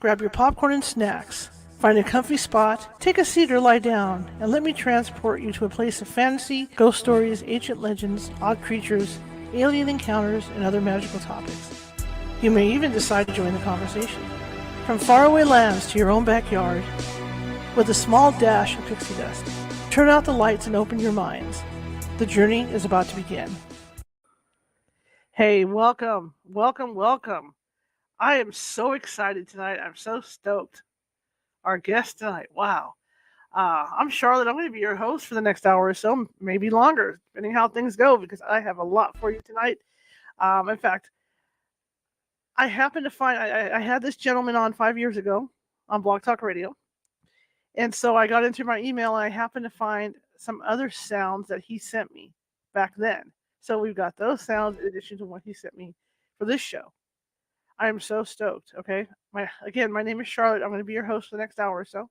Grab your popcorn and snacks. Find a comfy spot, take a seat or lie down, and let me transport you to a place of fantasy, ghost stories, ancient legends, odd creatures, alien encounters, and other magical topics. You may even decide to join the conversation. From faraway lands to your own backyard, with a small dash of pixie dust. Turn out the lights and open your minds. The journey is about to begin. Hey, welcome, welcome, welcome. I am so excited tonight. I'm so stoked. Our guest tonight, wow. I'm Charlotte. I'm going to be your host for the next hour or so, maybe longer, depending how things go, because I have a lot for you tonight. In fact, I happened to find, I had this gentleman on 5 years ago on Blog Talk Radio. And so I got into my email and I happened to find some other sounds that he sent me back then. So we've got those sounds in addition to what he sent me for this show. I am so stoked, okay? My name is Charlotte. I'm going to be your host for the next hour or so.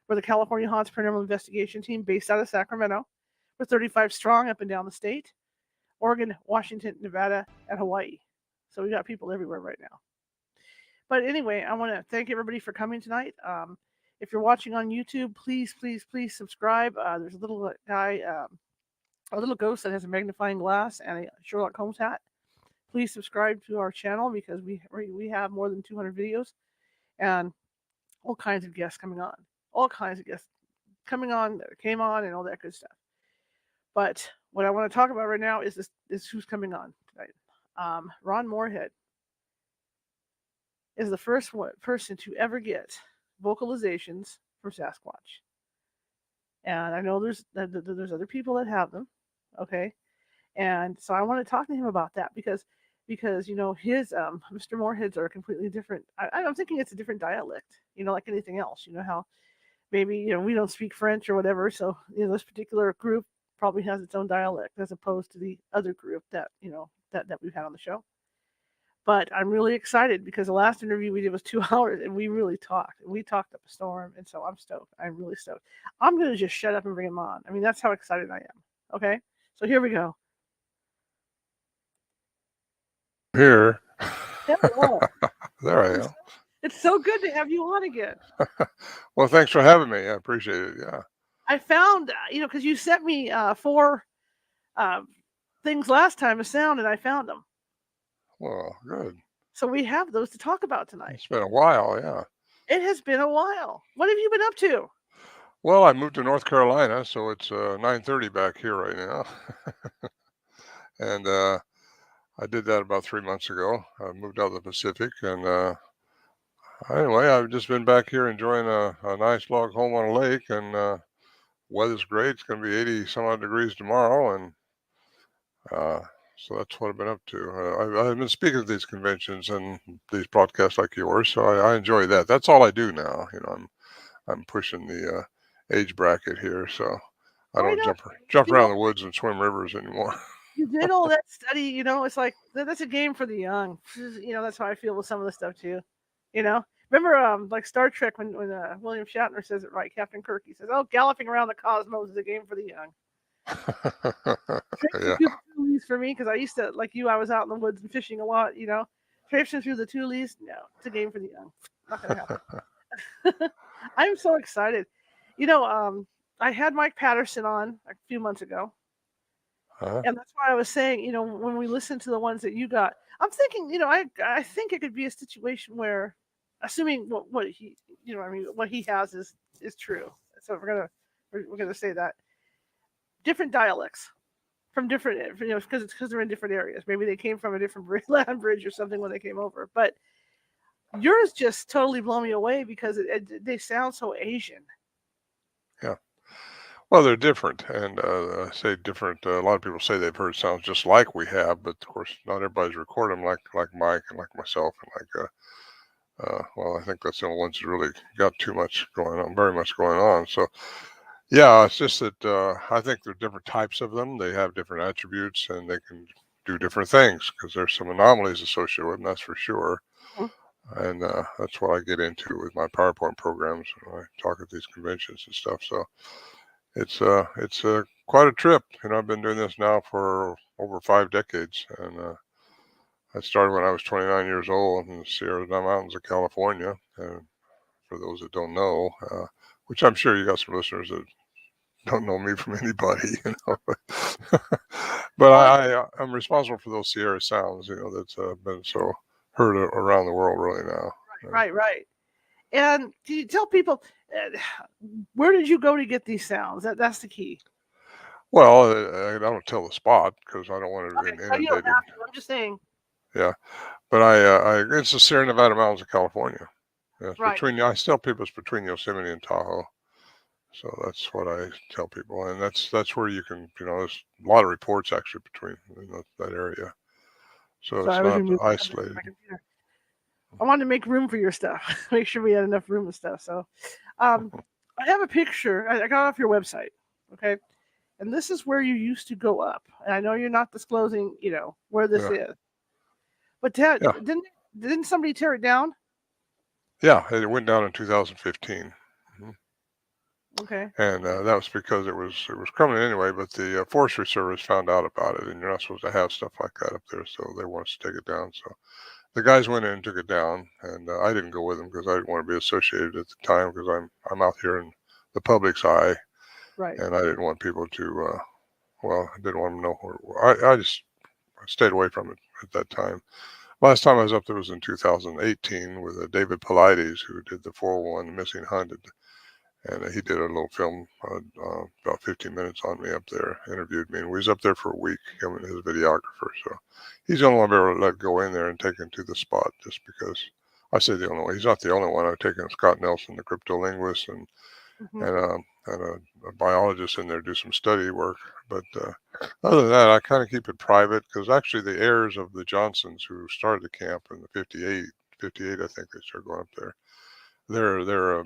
We're the California Haunts Paranormal Investigation Team based out of Sacramento. We're 35 strong up and down the state. Oregon, Washington, Nevada, and Hawaii. So we got people everywhere right now. But anyway, I want to thank everybody for coming tonight. If you're watching on YouTube, please subscribe. There's a little guy, a little ghost that has a magnifying glass and a Sherlock Holmes hat. Please subscribe to our channel because we have more than 200 videos and all kinds of guests coming on. All kinds of guests coming on, that came on, and all that good stuff. But what I want to talk about right now is who's coming on tonight. Ron Morehead is the first person to ever get vocalizations from Sasquatch. And I know there's other people that have them, okay? And so I want to talk to him about that because you know his Mr. Moreheads are completely different. I'm thinking it's a different dialect, you know, like anything else. You know how maybe we don't speak French or whatever, so this particular group probably has its own dialect as opposed to the other group that that we've had on the show. But I'm really excited because the last interview we did was 2 hours and we really talked. And we talked up a storm. And so I'm stoked. I'm really stoked. I'm going to just shut up and bring him on. I mean, that's how excited I am. Okay? So here we go. Here. Hello. There I am. It's so good to have you on again. Well, thanks for having me. I appreciate it. Yeah. I found, because you sent me 4 things last time, a sound, and I found them. Well, good. So we have those to talk about tonight. It's been a while, yeah. It has been a while. What have you been up to? Well, I moved to North Carolina, so it's 9:30 back here right now. And I did that about 3 months ago. I moved out of the Pacific, and anyway, I've just been back here enjoying a nice log home on a lake, and weather's great. It's going to be 80 some odd degrees tomorrow, and so that's what I've been up to. I've been speaking at these conventions and these broadcasts like yours, so I enjoy that. That's all I do now. I'm pushing the age bracket here, so I don't jump around the woods and swim rivers anymore. You did all that study, it's like that's a game for the young. That's how I feel with some of the stuff too. Remember like Star Trek when William Shatner says it right, Captain Kirk, he says, "Oh, galloping around the cosmos is a game for the young." Yeah. For me, because I used to, like you, I was out in the woods and fishing a lot, traipsing through the tules. No, it's a game for the young. Not gonna happen. I'm so excited. I had Mike Patterson on a few months ago. And that's why I was saying, when we listen to the ones that you got, I'm thinking, I think it could be a situation where, assuming what he, what he has is true. So we're gonna say that different dialects from different, because they're in different areas. Maybe they came from a different land bridge or something when they came over. But yours just totally blew me away because they sound so Asian. Yeah. Well, they're different, and I say different. A lot of people say they've heard sounds just like we have, but of course, not everybody's recorded them like Mike and like myself and like. Well, I think that's the only ones that really got too much going on, very much going on. So, yeah, it's just that I think there are different types of them. They have different attributes, and they can do different things because there's some anomalies associated with them. That's for sure. Mm-hmm. And that's what I get into with my PowerPoint programs when I talk at these conventions and stuff. So. It's quite a trip. I've been doing this now for over 5 decades, and I started when I was 29 years old in the Sierra Mountains of California, and for those that don't know, which I'm sure you got some listeners that don't know me from anybody, but Well, I'm responsible for those Sierra sounds, that's been so heard around the world really now. right. And can you tell people where did you go to get these sounds? That's the key. Well, I don't tell the spot because I don't want it Okay, no, you don't inundated. have to. I'm just saying. Yeah, but it's the Sierra Nevada mountains of California. Yeah, it's Right. I tell people it's between Yosemite and Tahoe. So that's what I tell people, and that's where you can, there's a lot of reports actually between that area. So So it's I was not removing isolated. my computer. I wanted to make room for your stuff. Make sure we had enough room and stuff. So, um, I have a picture. I got off your website. Okay, and this is where you used to go up. And I know you're not disclosing, where this Yeah, is. But Ted, yeah, didn't somebody tear it down? yeah. It went down in 2015. Mhm. Okay. And that was because it was criminal anyway. But the Forestry Service found out about it, and you're not supposed to have stuff like that up there, so they want us to take it down. So the guys went in and took it down, and I didn't go with them because I didn't want to be associated at the time because I'm out here in the public's eye, Right. and I didn't want people to. I didn't want them to know where. I just stayed away from it at that time. Last time I was up there was in 2018 with David Paulides, who did the 401 Missing Hunted, and he did a little film, about 15 minutes on me up there, interviewed me, and we was up there for a week, him and his videographer. So he's the only one I've ever let go in there and taken to the spot, just because. I say the only one. He's not the only one. I've taken Scott Nelson, the cryptolinguist, and Hmm. and, um, and a biologist in there do some study work. But other than that, I kind of keep it private because actually the heirs of the Johnsons who started the camp in the 58, I think they started going up there. Their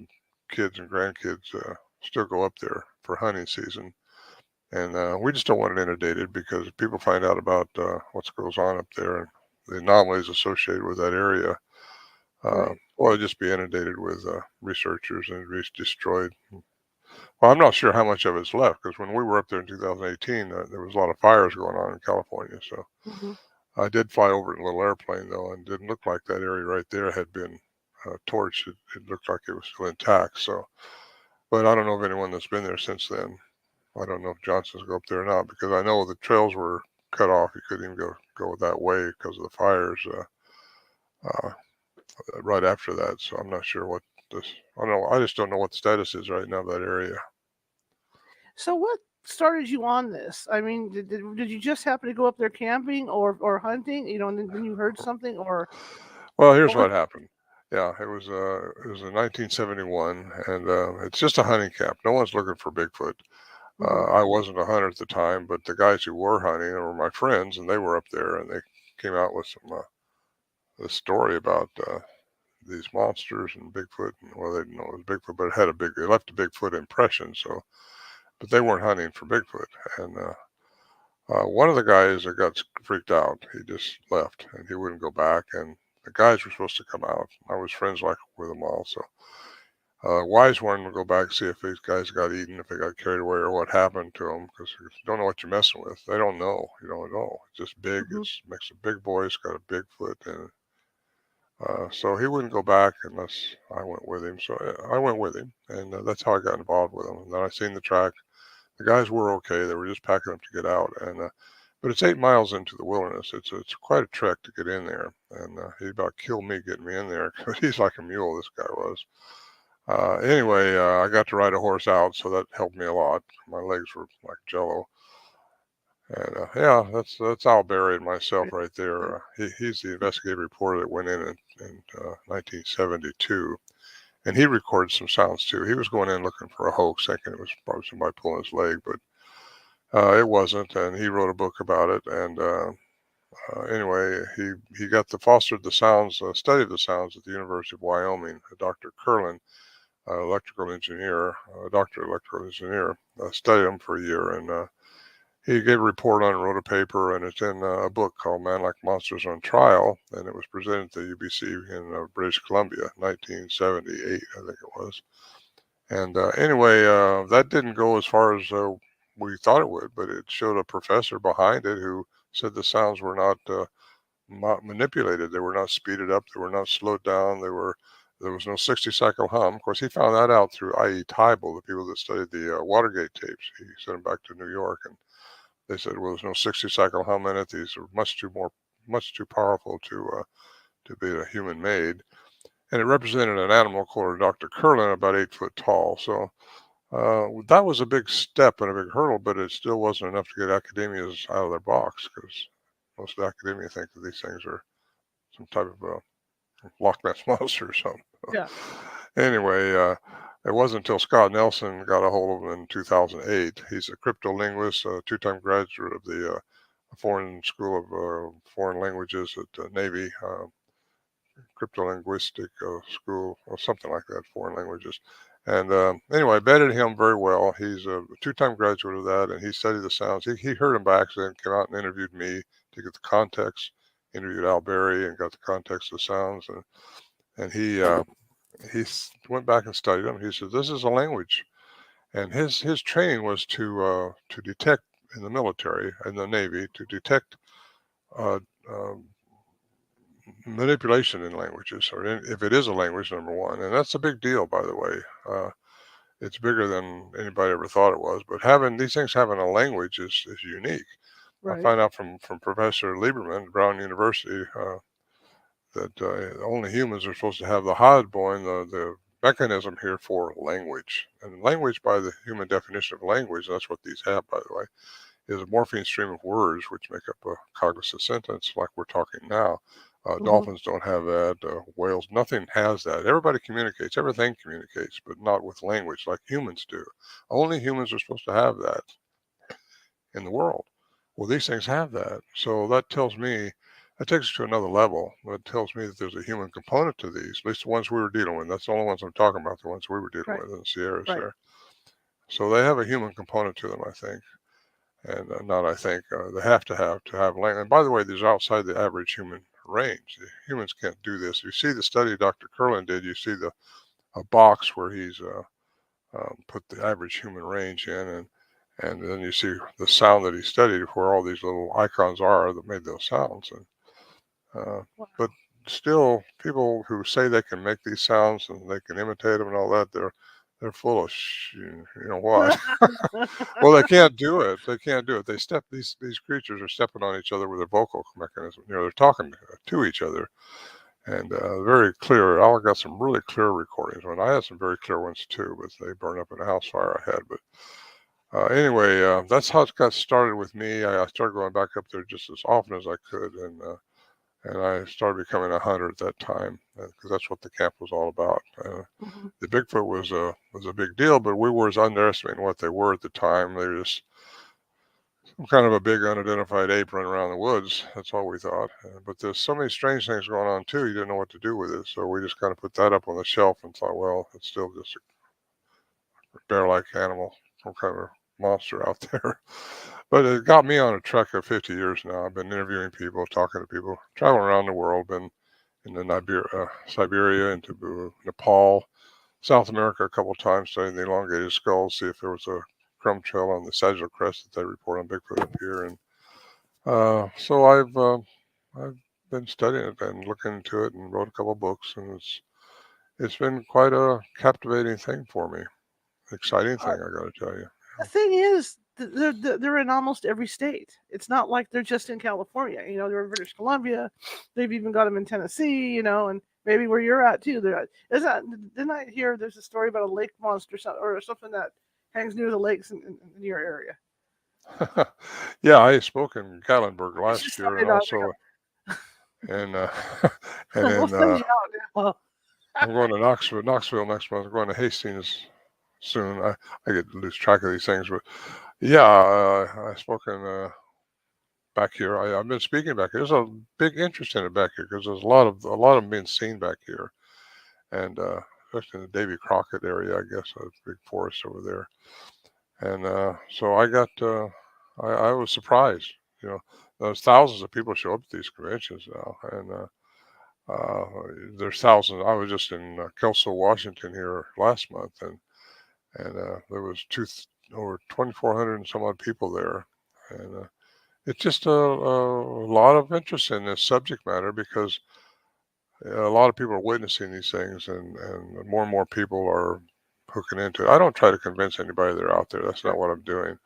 kids and grandkids still go up there for hunting season. And we just don't want it inundated because if people find out about what goes on up there and the anomalies associated with that area, Right. well, it'd just be inundated with researchers and be destroyed. Well, I'm not sure how much of it's left because when we were up there in 2018, there was a lot of fires going on in California. So Hmm. I did fly over in a little airplane though, and it didn't look like that area right there had been torched. It looked like it was still intact. So, but I don't know of anyone that's been there since then. I don't know if Johnson's go up there or not because I know the trails were cut off. You couldn't even go that way because of the fires uh, right after that. So I'm not sure what this. I don't know. I just don't know what the status is right now of that area. So what started you on this? I mean, did you just happen to go up there camping or hunting? And then you heard something, or Well, here's what was? what happened. Yeah, it was in 1971, and it's just a hunting camp. No one's looking for Bigfoot. Hmm. I wasn't a hunter at the time, but the guys who were hunting were my friends, and they were up there, and they came out with this story about these monsters and Bigfoot. And, well, they didn't know it was Bigfoot, but it left a Bigfoot impression. So, but they weren't hunting for Bigfoot, and one of the guys that got freaked out, he just left and he wouldn't go back. And the guys were supposed to come out. I was friends with them all. So Wise wanted to go back and see if these guys got eaten, if they got carried away, or what happened to them. Because you don't know what you're messing with. They don't know. You don't know. It's just big. Hmm. It's makes a big boy. It's got a big foot. And so he wouldn't go back unless I went with him. So I went with him. And that's how I got involved with him. And then I seen the track. The guys were okay. They were just packing up to get out, and but it's 8 miles into the wilderness. It's quite a trek to get in there, and he about killed me getting me in there because he's like a mule. This guy was. Anyway, I got to ride a horse out, so that helped me a lot. My legs were like jello, and yeah, that's Al Berry and myself right there. He's the investigative reporter that went in 1972. And he recorded some sounds too. He was going in looking for a hoax, thinking it was probably somebody pulling his leg, but it wasn't, and he wrote a book about it. And anyway, he got the fostered the sounds, study of the sounds at the University of Wyoming. Dr. Curlin, electrical engineer, doctor electrical engineer, studied them for a year, and he gave a report on it, wrote a paper, and it's in a book called Man Like Monsters on Trial, and it was presented at the UBC in British Columbia, 1978, I think it was. And anyway, that didn't go as far as we thought it would, but it showed a professor behind it who said the sounds were not manipulated. They were not speeded up. They were not slowed down. There was no 60 cycle hum. Of course, he found that out through I.E. Tybal, the people that studied the Watergate tapes. He sent them back to New York, and they said, well, there's no 60 cycle hum in it. These are much too powerful to be a human made. And it represented an animal called Dr. Curlin, about 8 foot tall. So that was a big step and a big hurdle, but it still wasn't enough to get academias out of their box, because most of academia think that these things are some type of Loch Ness monster or something. Yeah. Anyway, it wasn't until Scott Nelson got a hold of him in 2008. He's a cryptolinguist, a two-time graduate of the Foreign School of Foreign Languages at Navy, cryptolinguistic school or something like that, foreign languages. And anyway, I vetted him very well. He's a two-time graduate of that, and he studied the sounds. He heard them by accident, came out and interviewed me to get the context, interviewed Al Berry and got the context of the sounds. And he went back and studied them. He said, this is a language. And his training was to detect in the military and the Navy, to detect manipulation in languages, or if it is a language, number one. And that's a big deal, by the way. It's bigger than anybody ever thought it was. But these things having a language is unique. Right. I found out from Professor Lieberman at Brown University that only humans are supposed to have the Hadboin, the mechanism here for language. And language, by the human definition of language, that's what these have, by the way, is a morpheme stream of words which make up a cognizant sentence like we're talking now. Dolphins don't have that. Whales, nothing has that. Everybody communicates. Everything communicates, but not with language like humans do. Only humans are supposed to have that in the world. Well, these things have that. So that tells me, that takes us to another level. That tells me that there's a human component to these, at least the ones we were dealing with. That's the only ones I'm talking about, the ones we were dealing with in the Sierras there. So they have a human component to them, I think. And not I think, they have to have language. And by the way, these are outside the average human range. Humans can't do this. You see the study Dr. Curlin did, you see a box where he's put the average human range in, and then you see the sound that he studied, where all these little icons are that made those sounds. And but still, people who say they can make these sounds and they can imitate them and all that, they're full of you know what? Well, they can't do it. They can't do it. These creatures are stepping on each other with their vocal mechanism. They're talking to each other, and very clear. I got some really clear recordings. I had some very clear ones too, but they burned up in a house fire I had. But anyway, that's how it got started with me. I started going back up there just as often as I could, and I started becoming a hunter at that time, because that's what the camp was all about. The Bigfoot was a big deal, but we were underestimating what they were at the time. They were just some kind of a big unidentified ape running around the woods. That's all we thought. But there's so many strange things going on too. You didn't know what to do with it, so we just kind of put that up on the shelf and thought, well, it's still just a bear-like animal, some kind of monster out there. But it got me on a trek of 50 years now. I've been interviewing people, talking to people, traveling around the world, been in the Siberia, into Nepal, South America a couple of times, studying the elongated skulls, see if there was a crumb trail on the sagittal crest that they report on Bigfoot up here. And so I've been studying it and looking into it and wrote a couple of books, and it's been quite a captivating thing for me. Exciting thing, I got to tell you. The thing is, they're in almost every state. It's not like they're just in California. They're in British Columbia. They've even got them in Tennessee. And maybe where you're at too. Didn't I hear there's a story about a lake monster or something that hangs near the lakes in your area? Yeah, I spoke in Gatlinburg last year, and also, and I'm going to Knoxville next month. I'm going to Hastings soon. I get to lose track of these things, but yeah, I spoke in back here. I've been speaking back here. There's a big interest in it back here, because there's a lot of them being seen back here, and especially in the Davy Crockett area, I guess, a big forest over there. And so I was surprised. There's thousands of people show up at these conventions now, and there's thousands. I was just in Kelso, Washington here last month, and there was over 2,400 and some odd people there, and it's just a lot of interest in this subject matter, because A lot of people are witnessing these things, and more people are hooking into it. I don't try to convince anybody they're out there. That's not what I'm doing.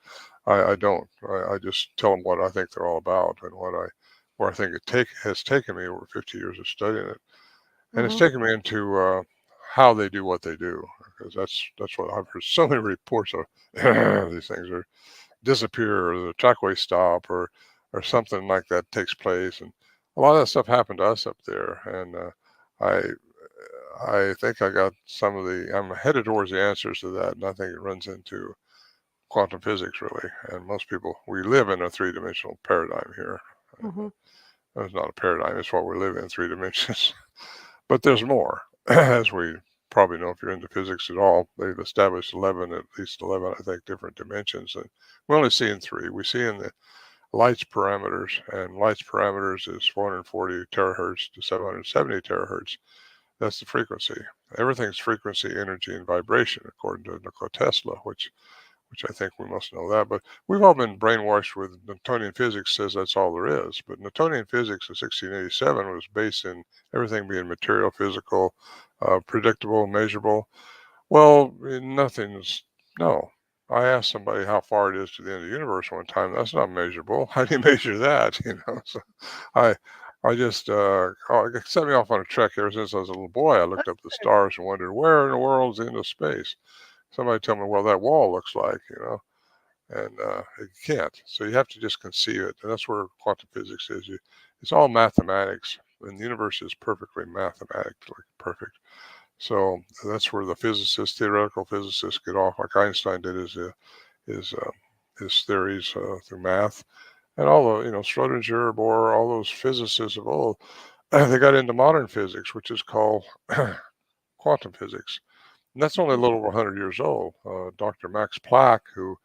I don't. I just tell them what I think they're all about and where I think it has taken me over 50 years of studying it, and it's Hmm. taken me into how they do what they do, because that's what I've heard so many reports of. These things are disappear, or the trackway stop, or something like that takes place, and a lot of that stuff happened to us up there, and I think I got some of the. I'm headed towards the answers to that, and I think it runs into quantum physics really. And most people, we live in a three-dimensional paradigm here. Hmm. It's not a paradigm; it's what we live in, three dimensions. But there's more, as we probably know if you're into physics at all. They've established 11, at least 11, I think, different dimensions, and we only see in three. We see in the light's parameters, and light's parameters is 440 terahertz to 770 terahertz. That's the frequency. Everything's frequency, energy, and vibration, according to Nikola Tesla, which I think we must know that. But we've all been brainwashed with Newtonian physics says that's all there is. But Newtonian physics of 1687 was based in everything being material, physical, predictable, measurable. Well, nothing's no. I asked somebody how far it is to the end of the universe one time. That's not measurable. How do you measure that? So I I just it set me off on a trek ever since I was a little boy. I looked up the stars and wondered where in the world is the end of space. Somebody tell me, well, that wall looks like. And you can't. So you have to just conceive it, and that's where quantum physics is. It's all mathematics, and the universe is perfectly mathematically perfect. So that's where the physicists, theoretical physicists, get off, like Einstein did his his theories through math, and all the Schrodinger, Bohr, all those physicists of old, they got into modern physics, which is called quantum physics. And that's only a Hmm. little over 100 years old. Dr. Max Planck, who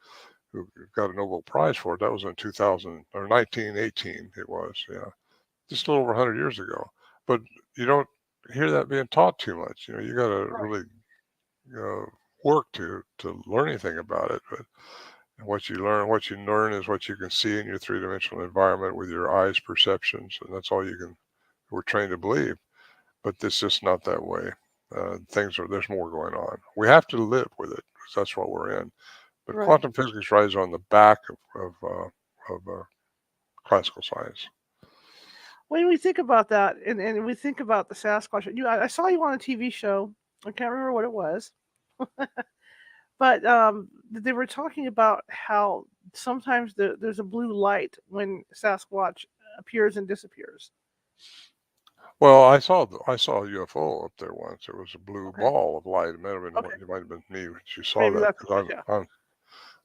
got a Nobel Prize for it. That was in 2000 or 1918. It was, yeah, just a little over 100 years ago. But you don't hear that being taught too much. You got to really uh, work to learn anything about it. But what you learn is what you can see in your three-dimensional environment with your eyes perceptions, and that's all you can. We're trained to believe, but it's just not that way. There's more going on. We have to live with it because that's what we're in. But Right. quantum physics rides on the back of classical science. When we think about that, and we think about the Sasquatch, I saw you on a TV show. I can't remember what it was, but they were talking about how sometimes there's a blue light when Sasquatch appears and disappears. Well, I saw a UFO up there once. It was a blue Okay. ball of light. It might have been Okay. what you might have been me when you saw Maybe that, that's because yeah.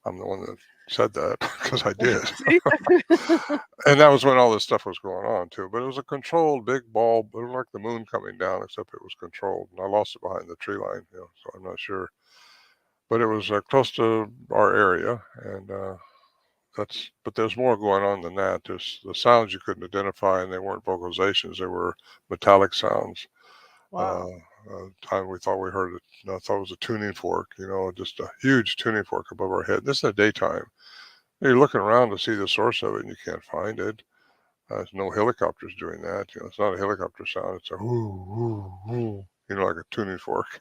I'm the one that said that because I did. See. And that was when all this stuff was going on too. But it was a controlled big ball, it was like the moon coming down, except it was controlled. And I lost it behind the tree line, so I'm not sure. But it was close to our area, and but there's more going on than that. There's the sounds you couldn't identify, and they weren't vocalizations; they were metallic sounds. Uh, Wow. Time we thought we heard it, I thought it was a tuning fork, just a huge tuning fork above our head. This is the daytime. You're looking around to see the source of it, and you can't find it. There's no helicopters doing that. It's not a helicopter sound. It's a whoo, whoo, whoo, like a tuning fork.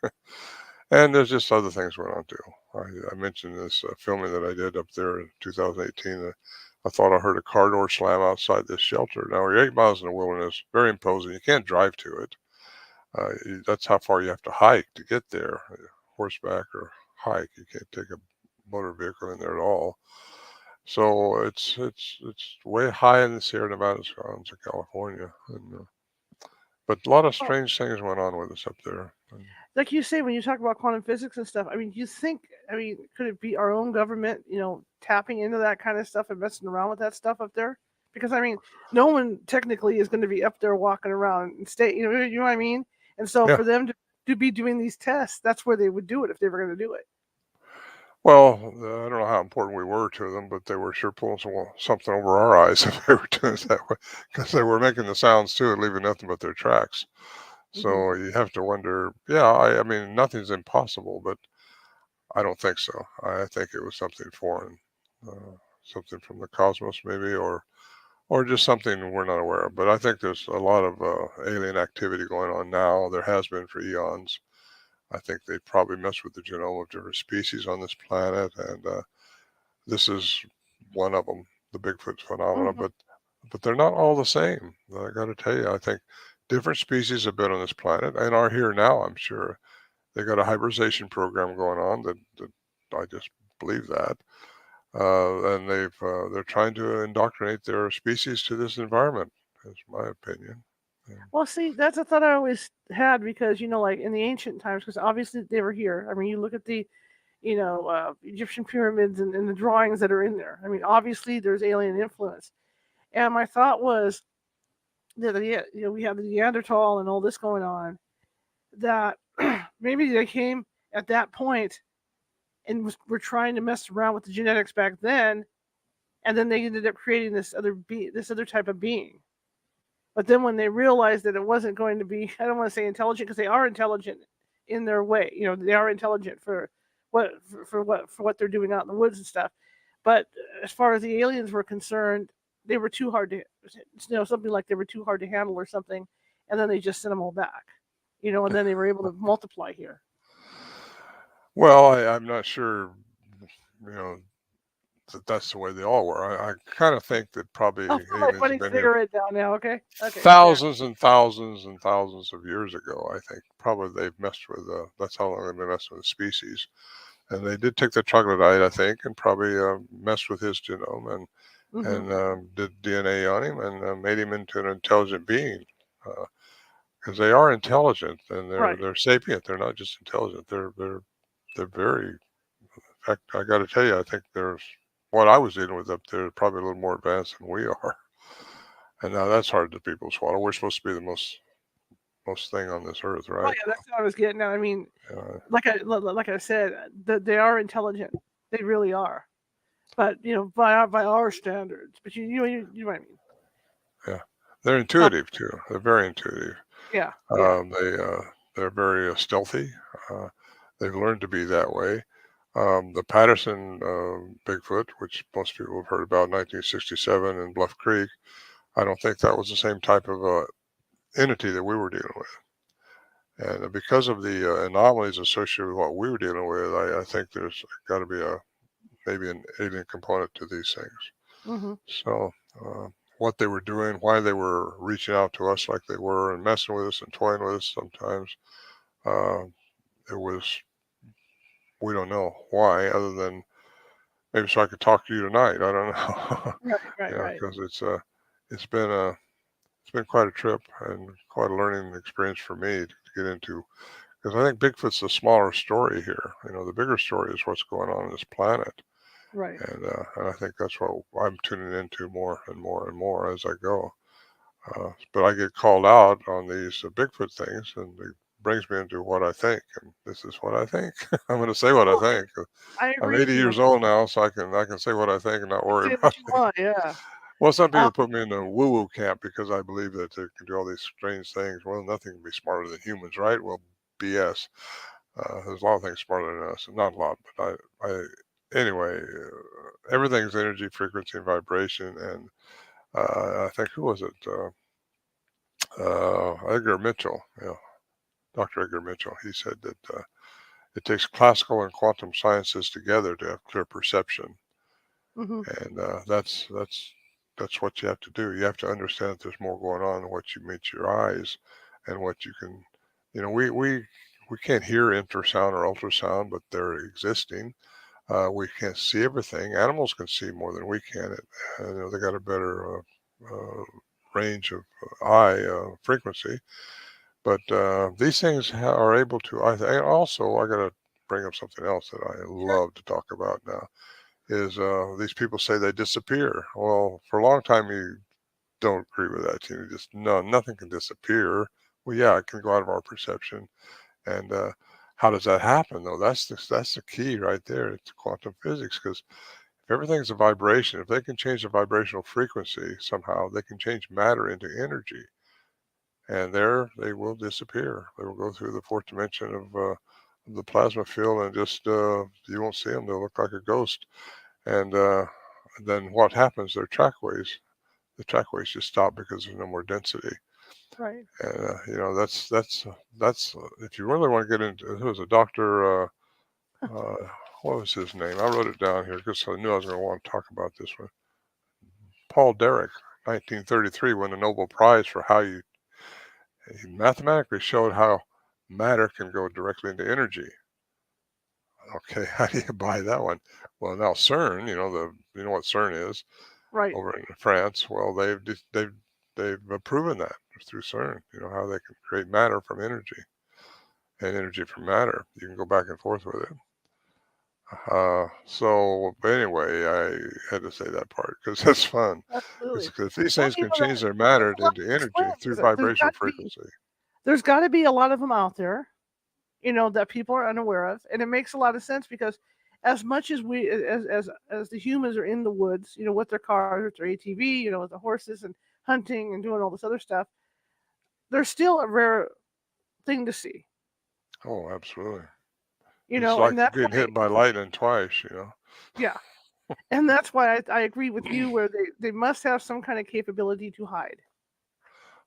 And there's just other things going on too. I mentioned this filming that I did up there in 2018. I thought I heard a car door slam outside this shelter. Now we're 8 miles in the wilderness, very imposing. You can't drive to it. That's how far you have to hike to get there, horseback or hike. You can't take a motor vehicle in there at all. So it's way high in the Sierra Nevada mountains of California, but a lot of Well, strange things went on with us up there. like you say, when you talk about quantum physics and stuff, I mean, you think, I mean, could it be our own government, tapping into that kind of stuff and messing around with that stuff up there? Because I mean, no one technically is going to be up there walking around and stay. You know what I mean? And so Yeah. for them to be doing these tests, that's where they would do it if they were going to do it. Well, I don't know how important we were to them, but they were sure pulling something over our eyes if they were doing it that way, because they were making the sounds too and leaving nothing but their tracks. Hmm. So you have to wonder. Yeah, I mean, nothing's impossible, but I don't think so. I think it was something foreign, something from the cosmos maybe, or or just something we're not aware of. But I think there's a lot of alien activity going on now. There has been for eons. I think they probably mess with the genome of different species on this planet, and this is one of them, the Bigfoot phenomena. Hmm. But they're not all the same. I got to tell you, I think different species have been on this planet and are here now. I'm sure they got a hybridization program going on that I just believe that. And they're trying to indoctrinate their species to this environment. Is my opinion. And, Well, see, that's a thought I always had because like in the ancient times, because obviously they were here. I mean, you look at the Egyptian pyramids and the drawings that are in there. I mean, obviously there's alien influence. And my thought was that we have the Neanderthal and all this going on. That maybe they came at that point and were trying to mess around with the genetics back then, and then they ended up creating this other type of being. But then when they realized that it wasn't going to be, I don't want to say intelligent because they are intelligent in their way. They are intelligent for what they're doing out in the woods and stuff. But as far as the aliens were concerned, they were too hard to, something like they were too hard to handle or something, and then they just sent them all back. And then they were able to multiply here. well, I'm not sure, you know, that's the way they all were. I kind of think that probably I'll put my aliens have funny been here cigarette down now, okay? Okay, yeah. thousands and thousands and thousands of years ago. I think probably they've messed with. That's how long they've been messing with species. And they did take the troglodyte, I think, and probably messed with his genome Hmm. and did DNA on him and made him into an intelligent being. Because they are intelligent and Right. they're sapient. They're not just intelligent. They're very. In fact, I got to tell you, I think there's what I was dealing with up there is probably a little more advanced than we are. And now that's hard to people swallow. We're supposed to be the most thing on this earth, Well, right? yeah, that's what I was getting at. I mean, Uh, like I said, they are intelligent. They really are. But by our standards. But you know what I mean. yeah, they're Uh, intuitive too. They're very intuitive. yeah, yeah. They're very stealthy. Uh, they've learned to be that way. The Patterson Bigfoot, which most people have heard about, 1967 in Bluff Creek. I don't think that was the same type of entity that we were dealing with. And because of the anomalies associated with what we were dealing with, I think there's got to be maybe an alien component to these things. Hmm. So what they were doing, why they were reaching out to us like they were and messing with us and toying with us sometimes, uh, it was we don't know why, other than maybe so I could talk to you tonight. I don't know, Right, right, right. because it's been a it's been quite a trip and quite a learning experience for me to get into. Because I think Bigfoot's the smaller story here. The bigger story is what's going on this planet, Right. and I think that's what I'm tuning into more and more and more as I go. But I get called out on these Bigfoot things, and it brings me into what I think, and this is what I think. I'm going to say what I Well, think. I I'm agree with 80 you. years old now, so I can say what I think and not You worry say about what you it. want, yeah. Well, some Um, people put me in the woo-woo camp because I believe that they can do all these strange things. Well, nothing can be smarter than humans, right? Well, BS. There's a lot of things smarter than us, not a lot, but anyway, everything's energy, frequency, and vibration. And I think who was it? Edgar Mitchell. Yeah, Dr. Edgar Mitchell. He said that it takes classical and quantum sciences together to have clear perception, hmm. and that's what you have to do. You have to understand that there's more going on than what you meet your eyes, and what you can. We can't hear infrasound or ultrasound, but they're existing. We can't see everything. Animals can see more than we can. They got a better range of eye frequency. But these things are able to. And also, I got to bring up something else that I Sure. love to talk about now. Is these people say they disappear? Well, for a long time, you don't agree with that. Just no, nothing can disappear. Well, yeah, it can go out of our perception. And how does that happen, though? That's the key right there. It's quantum physics, because if everything's a vibration, if they can change the vibrational frequency somehow, they can change matter into energy, and there they will disappear. They will go through the fourth dimension of the plasma field, and just you won't see them. They'll look like a ghost. And then what happens? Their trackways the trackways just stop because there's no more density. Right. And if you really want to get into, there was a doctor. What was his name? I wrote it down here because I knew I was going to want to talk about this one. Paul Derrick, 1933, won the Nobel Prize for he mathematically showed how matter can go directly into energy. Okay, how do you buy that one? Well, now CERN, you know what CERN is Right. over in France. Well, they've proven that through CERN. You know how they can create matter from energy and energy from matter. You can go back and forth with it. But anyway, I had to say that part because that's fun. Absolutely. Because these Well, things can change their matter there's a lot into to explain energy through because vibrational frequency. there's got to be a lot of them out there, that people are unaware of, and it makes a lot of sense because as much as we as the humans are in the woods, with their cars, with their ATV, with the horses and hunting and doing all this other stuff, there's still a rare thing to see, Oh, absolutely. It's and like that's being why, hit by lightning twice. yeah, and that's why I agree with you where they must have some kind of capability to hide.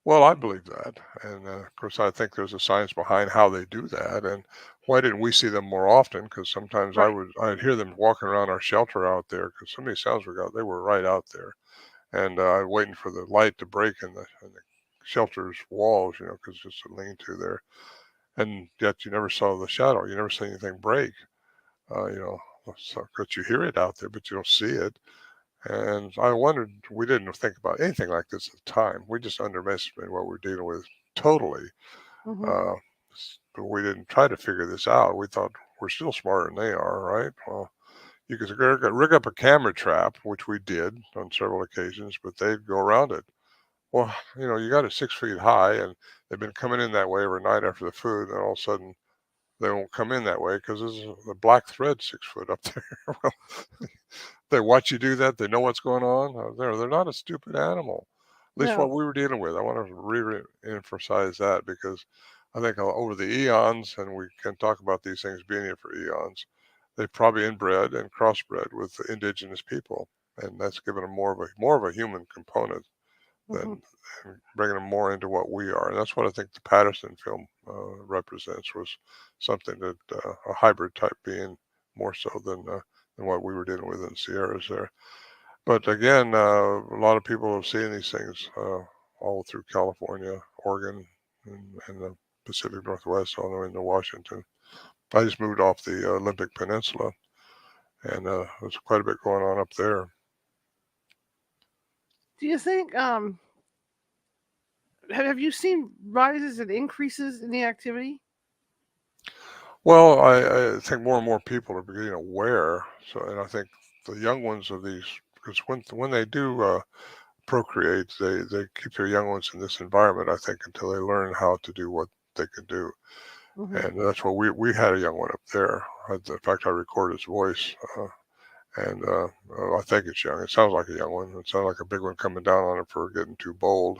Well, I believe that. And of course, I think there's a science behind how they do that. And why didn't we see them more often? Because sometimes Right. I'd hear them walking around our shelter out there because so many sounds we got, they were right out there. And waiting for the light to break in the shelter's walls, because it's just a lean-to there. And yet you never saw the shadow. You never see anything break. Uh, you know, because you hear it out there, but you don't see it. And I wondered, we didn't think about anything like this at the time. We just underestimated what we're dealing with totally. Hmm. Uh, but we didn't try to figure this out. We thought we're still smarter than they are, right? Well, you could rig up a camera trap, which we did on several occasions, but they'd go around it. Well, you got it 6 feet high, and they've been coming in that way every night after the food, and all of a sudden they won't come in that way because there's a black thread 6 foot up there. Well, they watch you do that. They know what's going on. They're not a stupid animal. At least what No. we were dealing with. I want to re-emphasize that because I think over the eons, and we can talk about these things being here for eons, they probably inbred and crossbred with the indigenous people, and that's given them more of a human component Hmm. than bringing them more into what we are. And that's what I think the Patterson film represents was something that a hybrid type being more so than what we were dealing with in the Sierras there. But again, a lot of people have seen these things all through California, Oregon, and the Pacific Northwest, all the way into Washington. I just moved off the Olympic Peninsula, and there's quite a bit going on up there. Do you think have you seen rises and increases in the activity? Well, I think more and more people are getting aware. So, and I think the young ones of these, because when they do procreate, they keep their young ones in this environment. I think until they learn how to do what they can do, Hmm. and that's what we had a young one up there. In fact, I recorded his voice. And I think it's young. It sounds like a young one. It sounds like a big one coming down on it for getting too bold.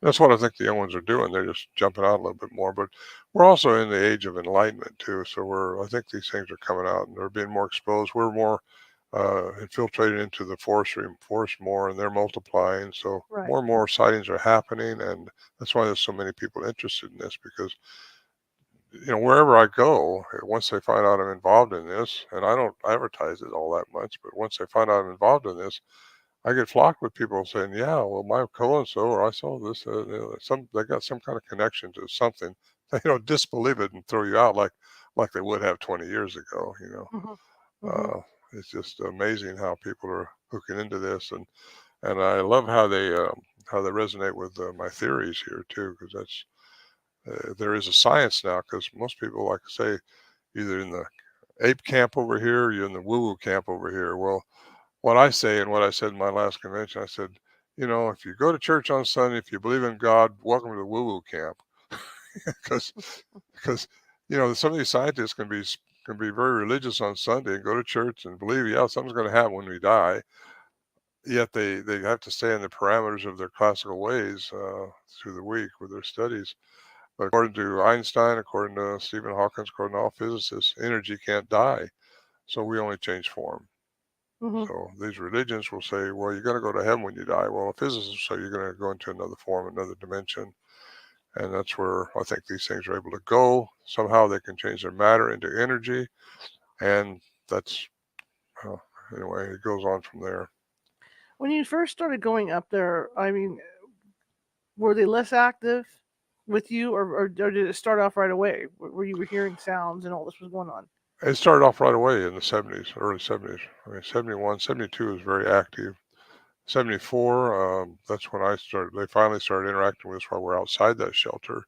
And that's what I think the young ones are doing. They're just jumping out a little bit more. But we're also in the age of enlightenment too. So I think these things are coming out and they're being more exposed. We're more infiltrated into the forest more, and they're multiplying. So Right. more and more sightings are happening, and that's why there's so many people interested in this because wherever I go, once they find out I'm involved in this, and I don't advertise it all that much, but once they find out I'm involved in this, I get flocked with people saying, "Yeah, well, my so or I saw this. They got some kind of connection to something." They don't disbelieve it and throw you out like they would have 20 years ago. Hmm. Hmm. Uh, it's just amazing how people are hooking into this, and I love how they resonate with my theories here too, because there is a science now. Because most people, like I say, either in the ape camp over here, or you're in the woo-woo camp over here. Well, what I say and what I said in my last convention, I said, if you go to church on Sunday, if you believe in God, welcome to the woo-woo camp, because because some of these scientists can be very religious on Sunday and go to church and believe, yeah, something's going to happen when we die. Yet they have to stay in the parameters of their classical ways through the week with their studies. But according to Einstein, according to Stephen Hawking, according to all physicists, energy can't die. So we only change form. Hmm. So these religions will say, well, you're going to go to heaven when you die. Well, physicists say you're going to go into another form, another dimension. And that's where I think these things are able to go. Somehow they can change their matter into energy. And that's, uh, anyway, it goes on from there. When you first started going up there, I mean, were they less active with you, or did it start off right away where you were hearing sounds and all this was going on? It started off right away in the 70s, early 70s. I mean, 71, 72 was very active. 74, that's when they finally started interacting with us while we're outside that shelter.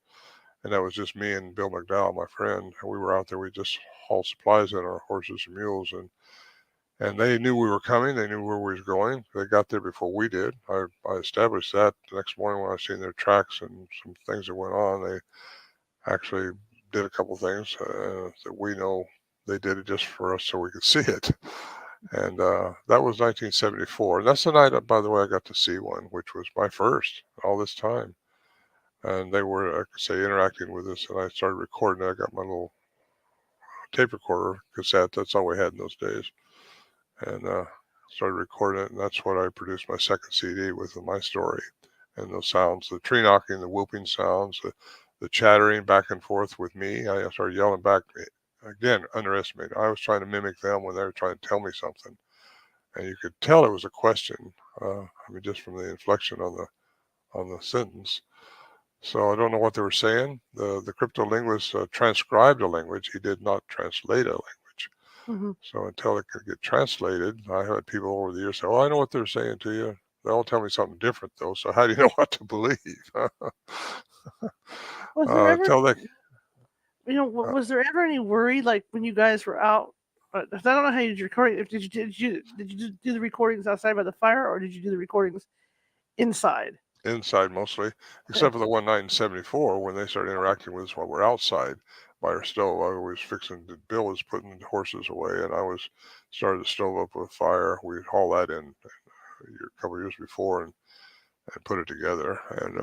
And that was just me and Bill McDowell, my friend. We were out there. We just hauled supplies in our horses and mules, and they knew we were coming. They knew where we was going. They got there before we did. I established that the next morning when I seen their tracks and some things that went on. They actually did a couple things that we know they did it just for us so we could see it. And that was 1974. And that's the night, by the way, I got to see one, which was my first all this time. And they were, I could say, interacting with us. And I started recording. I got my little tape recorder cassette. That's all we had in those days. And started recording it. And that's what I produced my second CD with my story. And those sounds, the tree knocking, the whooping sounds, the chattering back and forth with me. I started yelling back. Again, underestimated. I was trying to mimic them when they were trying to tell me something. And you could tell it was a question. I mean, just from the inflection on the sentence. So I don't know what they were saying. The cryptolinguist transcribed a language. He did not translate a language. Hmm. So until it could get translated, I had people over the years say, "Oh, I know what they're saying to you. They all tell me something different, though. So how do you know what to believe?" Was there ever, Until they, uh, was there ever any worry, like when you guys were out? I don't know how you did your recording. If did you do the recordings outside by the fire, or did you do the recordings inside? inside mostly, Okay. except for the one night in 74 when they started interacting with us while we're outside by our stove. I was fixing, Bill was putting the horses away, and I was started the stove up with fire. We'd haul that in a couple of years before and put it together. And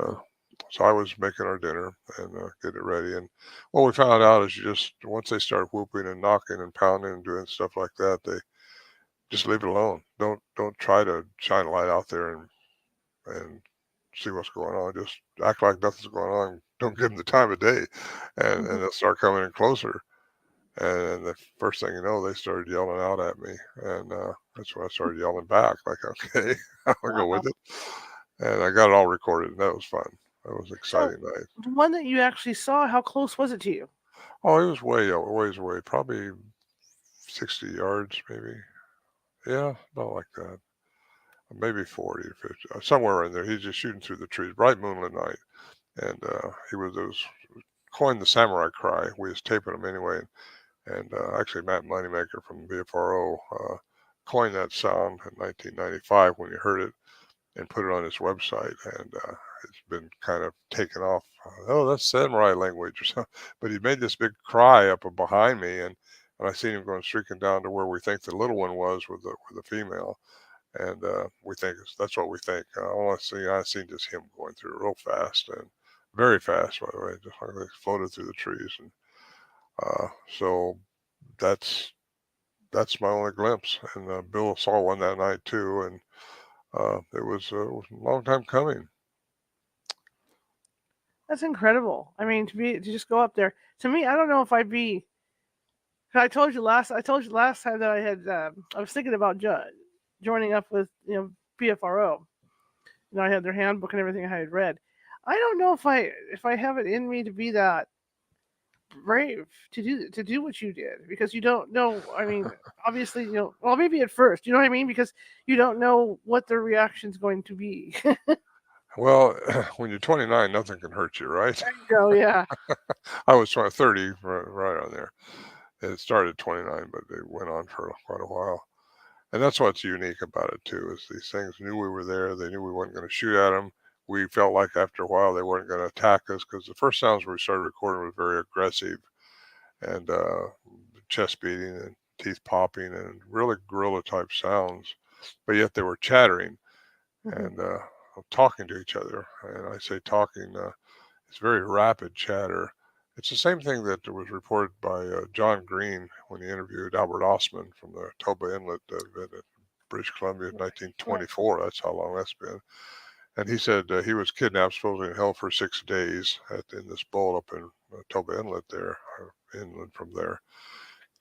so I was making our dinner and getting it ready. And what we found out is once they start whooping and knocking and pounding and doing stuff like that, they just leave it alone. Don't try to shine a light out there and see what's going on. Just act like nothing's going on. Don't give them the time of day, Hmm. and they'll start coming in closer. And the first thing you know, they started yelling out at me, and that's when I started yelling back, like, "Okay, I'll go Wow. with it." And I got it all recorded, and that was fun. That was an So exciting night. the one that you actually saw, how close was it to you? Oh, it was way out, ways away, probably 60 yards, maybe. Yeah, about like that. Maybe 40 or 50, somewhere in there. He's just shooting through the trees, bright moonlit night, and he was coined the samurai cry. We was taping him anyway, and actually Matt Moneymaker from BFRO coined that sound in 1995 when he heard it and put it on his website, and it's been kind of taken off. Oh, that's samurai language or something. But he made this big cry up behind me, and I seen him going streaking down to where we think the little one was with the female, and we think that's what we think. All I seen just him going through real fast and very fast, by the way, just like they floated through the trees, and so that's my only glimpse. And Bill saw one that night too, and it was a long time coming. That's incredible. I mean, to just go up there. To me, I don't know if I'd be. I told you last time that I was thinking about joining up with PFRO. I had their handbook and everything I had read. I don't know if I have it in me to be that brave to do what you did, because you don't know. I mean, obviously, well, maybe at first, you know what I mean, because you don't know what their reaction's going to be. Well, when you're 29, nothing can hurt you, right? There you go. Yeah. I was 30, right on there. It started at 29, but it went on for quite a while. And that's what's unique about it too, is these things knew we were there. They knew we weren't going to shoot at them. We felt like after a while they weren't going to attack us, because the first sounds we started recording was very aggressive and chest beating and teeth popping and really gorilla type sounds, but yet they were chattering Hmm. and talking to each other. And I say talking, it's very rapid chatter. It's the same thing that was reported by John Green when he interviewed Albert Osman from the Toba Inlet British Columbia in Right. 1924. That's how long that's been. And he said he was kidnapped, supposedly and held for 6 days in this boat up in Toba Inlet there, or inland from there.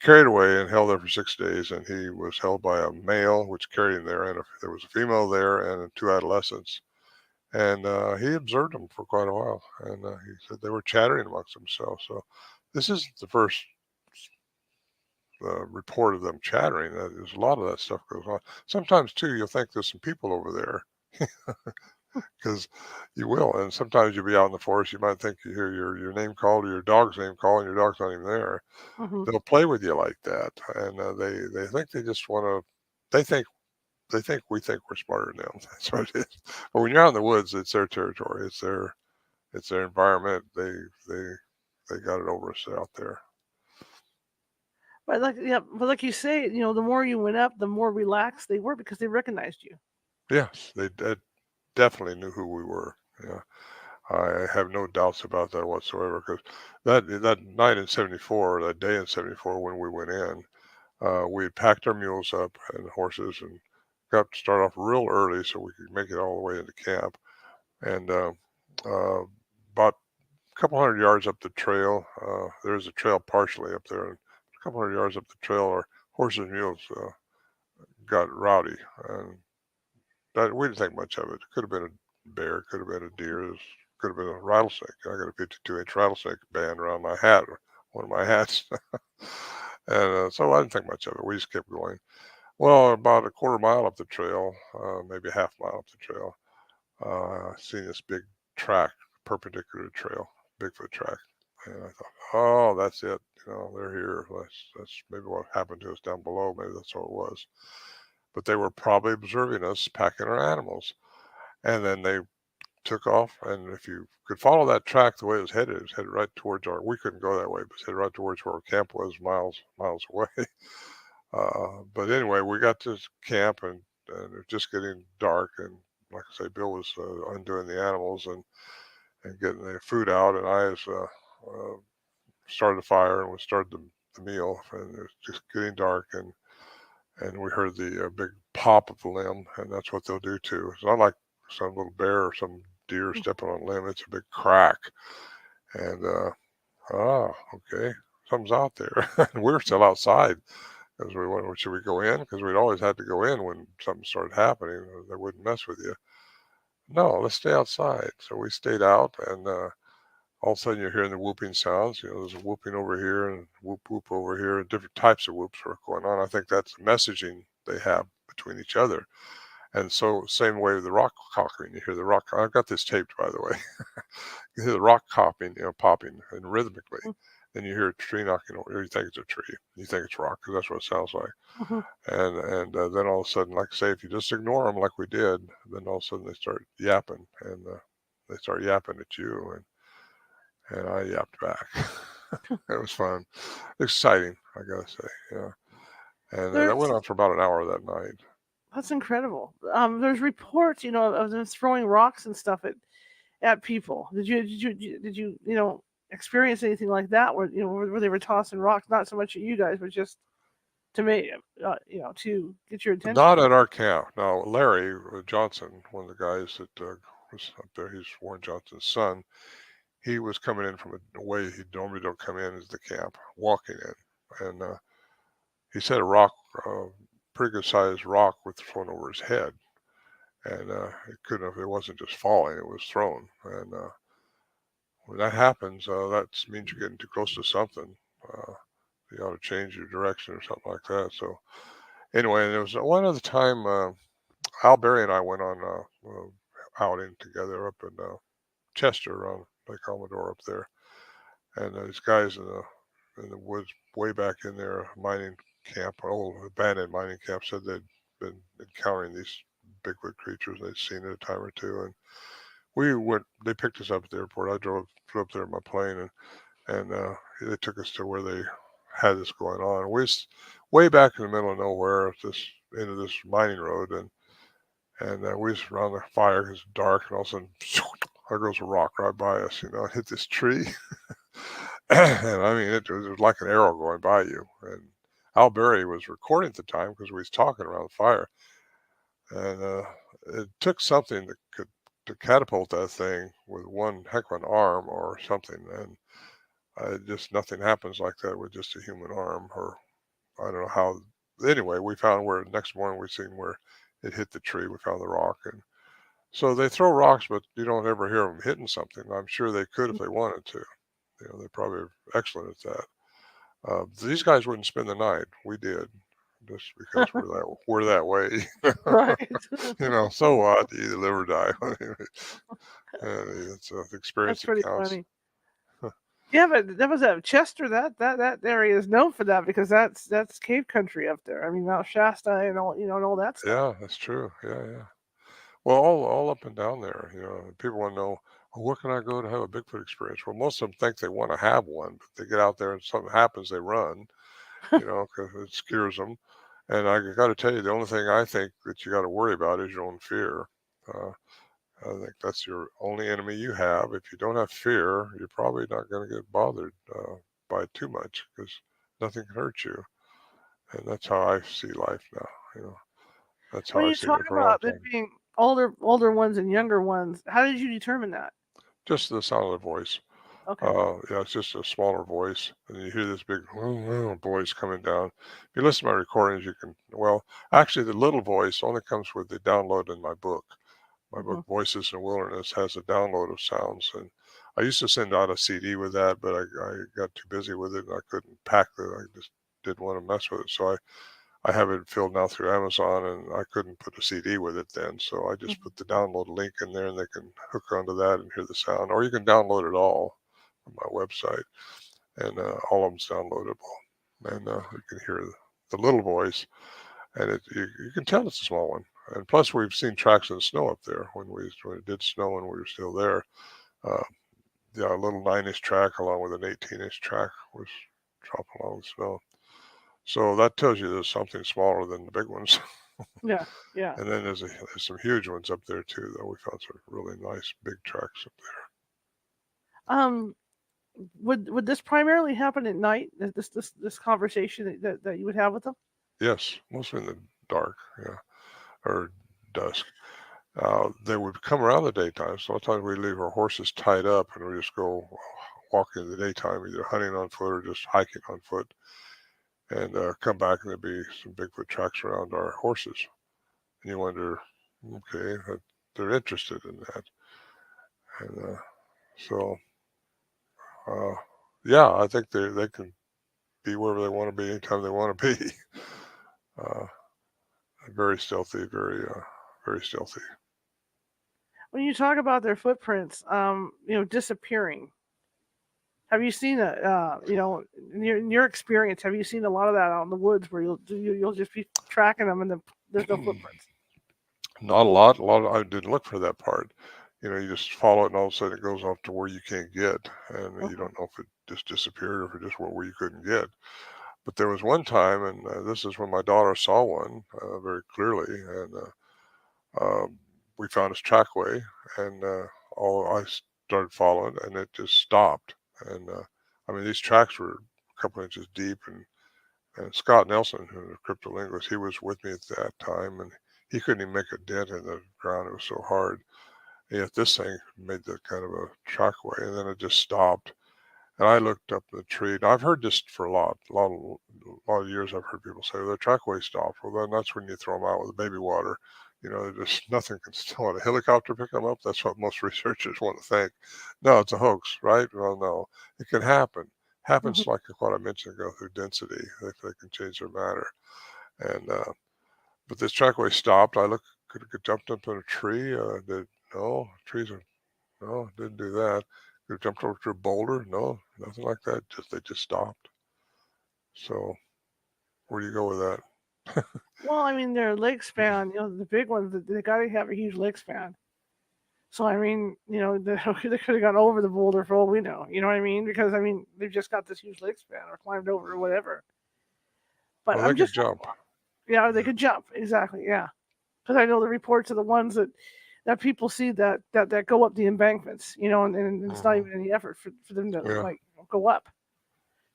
Carried away and held there for 6 days, and he was held by a male, which carried him there, and there was a female there and two adolescents. And he observed them for quite a while, and he said they were chattering amongst themselves. So this isn't the first report of them chattering. There's a lot of that stuff goes on. Sometimes too, you'll think there's some people over there because you will. And sometimes you'll be out in the forest. You might think you hear your name called or your dog's name called, and your dog's not even there. Mm-hmm. They'll play with you like that, and they think they just want to. They think we think we're smarter than them. That's what it is. But when you're out in the woods, it's their territory. It's their environment. They got it over us out there. But like you say, the more you went up, the more relaxed they were because they recognized you. Yes, they definitely knew who we were. Yeah, I have no doubts about that whatsoever. Because that night in '74, that day in '74 when we went in, we had packed our mules up and horses and got to start off real early so we could make it all the way into camp. And uh, about a couple hundred yards up the trail, there's a trail partially up there, and a couple hundred yards up the trail, our horses and mules got rowdy, and we didn't think much of it. It could have been a bear, could have been a deer, could have been a rattlesnake. I got a 52-inch rattlesnake band around my hat, one of my hats, and so I didn't think much of it. We just kept going. Well, about a quarter mile up the trail, maybe a half mile up the trail, I seen this big track, perpendicular trail, Bigfoot track. And I thought, oh, that's it. They're here. That's maybe what happened to us down below. Maybe that's what it was. But they were probably observing us packing our animals. And then they took off. And if you could follow that track the way it was headed right towards we couldn't go that way, but it was headed right towards where our camp was, miles away. But anyway, we got to camp, and it was just getting dark. And like I say, Bill was undoing the animals and getting the food out, and I started the fire and we started the meal, and it was just getting dark, and we heard the big pop of the limb, and that's what they'll do too. It's not like some little bear or some deer stepping on a limb. It's a big crack, and okay, something's out there. And we were still outside because we wondered, should we go in? Because we'd always had to go in when something started happening. They wouldn't mess with you. No, let's stay outside. So we stayed out, and all of a sudden you're hearing the whooping sounds. There's a whooping over here and whoop whoop over here, and different types of whoops are going on. I think that's the messaging they have between each other. And so same way with the rock cocking. You hear the rock. I've got this taped, by the way. You hear the rock popping, and rhythmically. Then you hear a tree knocking over. You think it's a tree. You think it's rock because that's what it sounds like. Mm-hmm. And then all of a sudden, like I say, if you just ignore them like we did, then all of a sudden they start yapping, and they start yapping at you, and I yapped back. It was fun, exciting, I gotta say, yeah. And that went There's on for about an hour that night. That's incredible. There's reports, of them throwing rocks and stuff at people. Did you experience anything like that where they were tossing rocks, not so much at you guys, but just to make to get your attention? Not at our camp. No, Larry Johnson, one of the guys that was up there, he's Warren Johnson's son. He was coming in from a way he normally don't come in as the camp, walking in, and he said a rock, pretty good sized rock, was thrown over his head, and it wasn't just falling; it was thrown. And when that happens, that means you're getting too close to something. You ought to change your direction or something like that. So anyway, there was one other time Al Berry and I went on outing together up in Chester around Lake Amador up there, and these guys in the woods way back in there, mining camp, old abandoned mining camp, said they'd been encountering these Bigfoot creatures. They'd seen it a time or two, and we went. They picked us up at the airport. I flew up there in my plane, and they took us to where they had this going on. We was way back in the middle of nowhere, this into this mining road, and we was around the fire because it's dark, and all of a sudden, there goes a rock right by us, hit this tree. And I mean, it was like an arrow going by you. And Al Berry was recording at the time because we was talking around the fire. and it took something to catapult that thing with one heck of an arm or something, and just nothing happens like that with just a human arm, or I don't know how. Anyway, we found where next morning we seen where it hit the tree. We found the rock, and so they throw rocks, but you don't ever hear them hitting something. I'm sure they could if they wanted to. They're probably excellent at that. These guys wouldn't spend the night. We did, just because we're that way. Right. So what? You live or die. It's the experience That's that pretty counts. funny. Yeah, but that was Chester. That area is known for that because that's cave country up there. I mean, Mount Shasta and all and all that stuff. Yeah, that's true. Yeah, yeah. Well, all up and down there. People want to know, well, where can I go to have a Bigfoot experience? Well, most of them think they want to have one, but they get out there and something happens, they run. Because it scares them. And I got to tell you, the only thing I think that you got to worry about is your own fear. Uh, I think that's your only enemy you have. If you don't have fear, you're probably not going to get bothered by it too much because nothing can hurt you. And that's how I see life now. That's how When I you seen talk it for a long about there time. being older ones and younger ones, how did you determine that? Just the sound of the voice. Okay. Yeah, it's just a smaller voice, and you hear this big voice coming down. If you listen to my recordings, you can. Well, actually, the little voice only comes with the download in my book. My book, Hmm. Voices in Wilderness, has a download of sounds, and I used to send out a CD with that, but I got too busy with it, and I couldn't pack it. I just didn't want to mess with it, so I have it filled now through Amazon, and I couldn't put a CD with it then, so I just put the download link in there, and they can hook onto that and hear the sound, or you can download it all on my website, and all of them's downloadable, and you can hear the little voice, and you can tell it's a small one. And plus, we've seen tracks in the snow up there when it did snow and we were still there. Uh, yeah, a little 9-inch track along with an 18-inch track was dropping along the snow. So that tells you there's something smaller than the big ones. Yeah. Yeah. And then there's some huge ones up there too, though. We found some really nice big tracks up Um. Would this primarily happen at night? This conversation that you would have with them? there. Yes, mostly in the dark, yeah, or dusk. They would come around the daytime. So sometimes we leave our horses tied up and we just go walking in the daytime, either hunting on foot or just hiking on foot, and come back and there'd be some Bigfoot tracks around our horses. And you wonder, okay, they're interested in that, and so uh, yeah, I think they can be wherever they want to be anytime they want to be. uh, Very stealthy, very stealthy. When you talk about their footprints, disappearing, have you seen in your experience, have you seen a lot of that out in the woods where you'll just be tracking them and then there's no footprints? Not a lot. I didn't look for that part. You just follow it, and all of a sudden it goes off to where you can't get, and you Okay. don't know if it just disappeared or if it just went where you couldn't get. But there was one time, and this is when my daughter saw one very clearly, and um, we found his trackway, and all I started following, and it just stopped. And I mean, these tracks were a couple inches deep, and Scott Nelson, who's a cryptolinguist, he was with me at that time, and he couldn't even make a dent in the ground. It was so hard. And yet this thing made that kind of a trackway, and then it just stopped. And I looked up the tree. Now, I've heard this for a lot of years. I've heard people say, "Well, the trackway stopped." Well, then that's when you throw them out with the baby water. Just nothing can still a helicopter pick them up. That's what most researchers want to think. No, it's a hoax, right? Well, no, it can happen. Hmm. Happens like what I mentioned ago through density. They can change their matter. And but this trackway stopped. I looked, could have jumped up in a tree. No, trees are no, didn't do that. Could have jumped over to a boulder. No, nothing like that. They just stopped. So where do you go with that? Well, I mean, their leg span, the big ones, they got to have a huge leg span. So I mean, they could have gone over the boulder for all we know. You know what I mean? Because I mean, they've just got this huge leg span or climbed over or whatever. But Well, they I'm could just, jump. yeah, they could jump exactly, yeah. Because I know the reports of the ones that people see that go up the embankments, and it's not Hmm. even any effort for them to Yeah. like go up.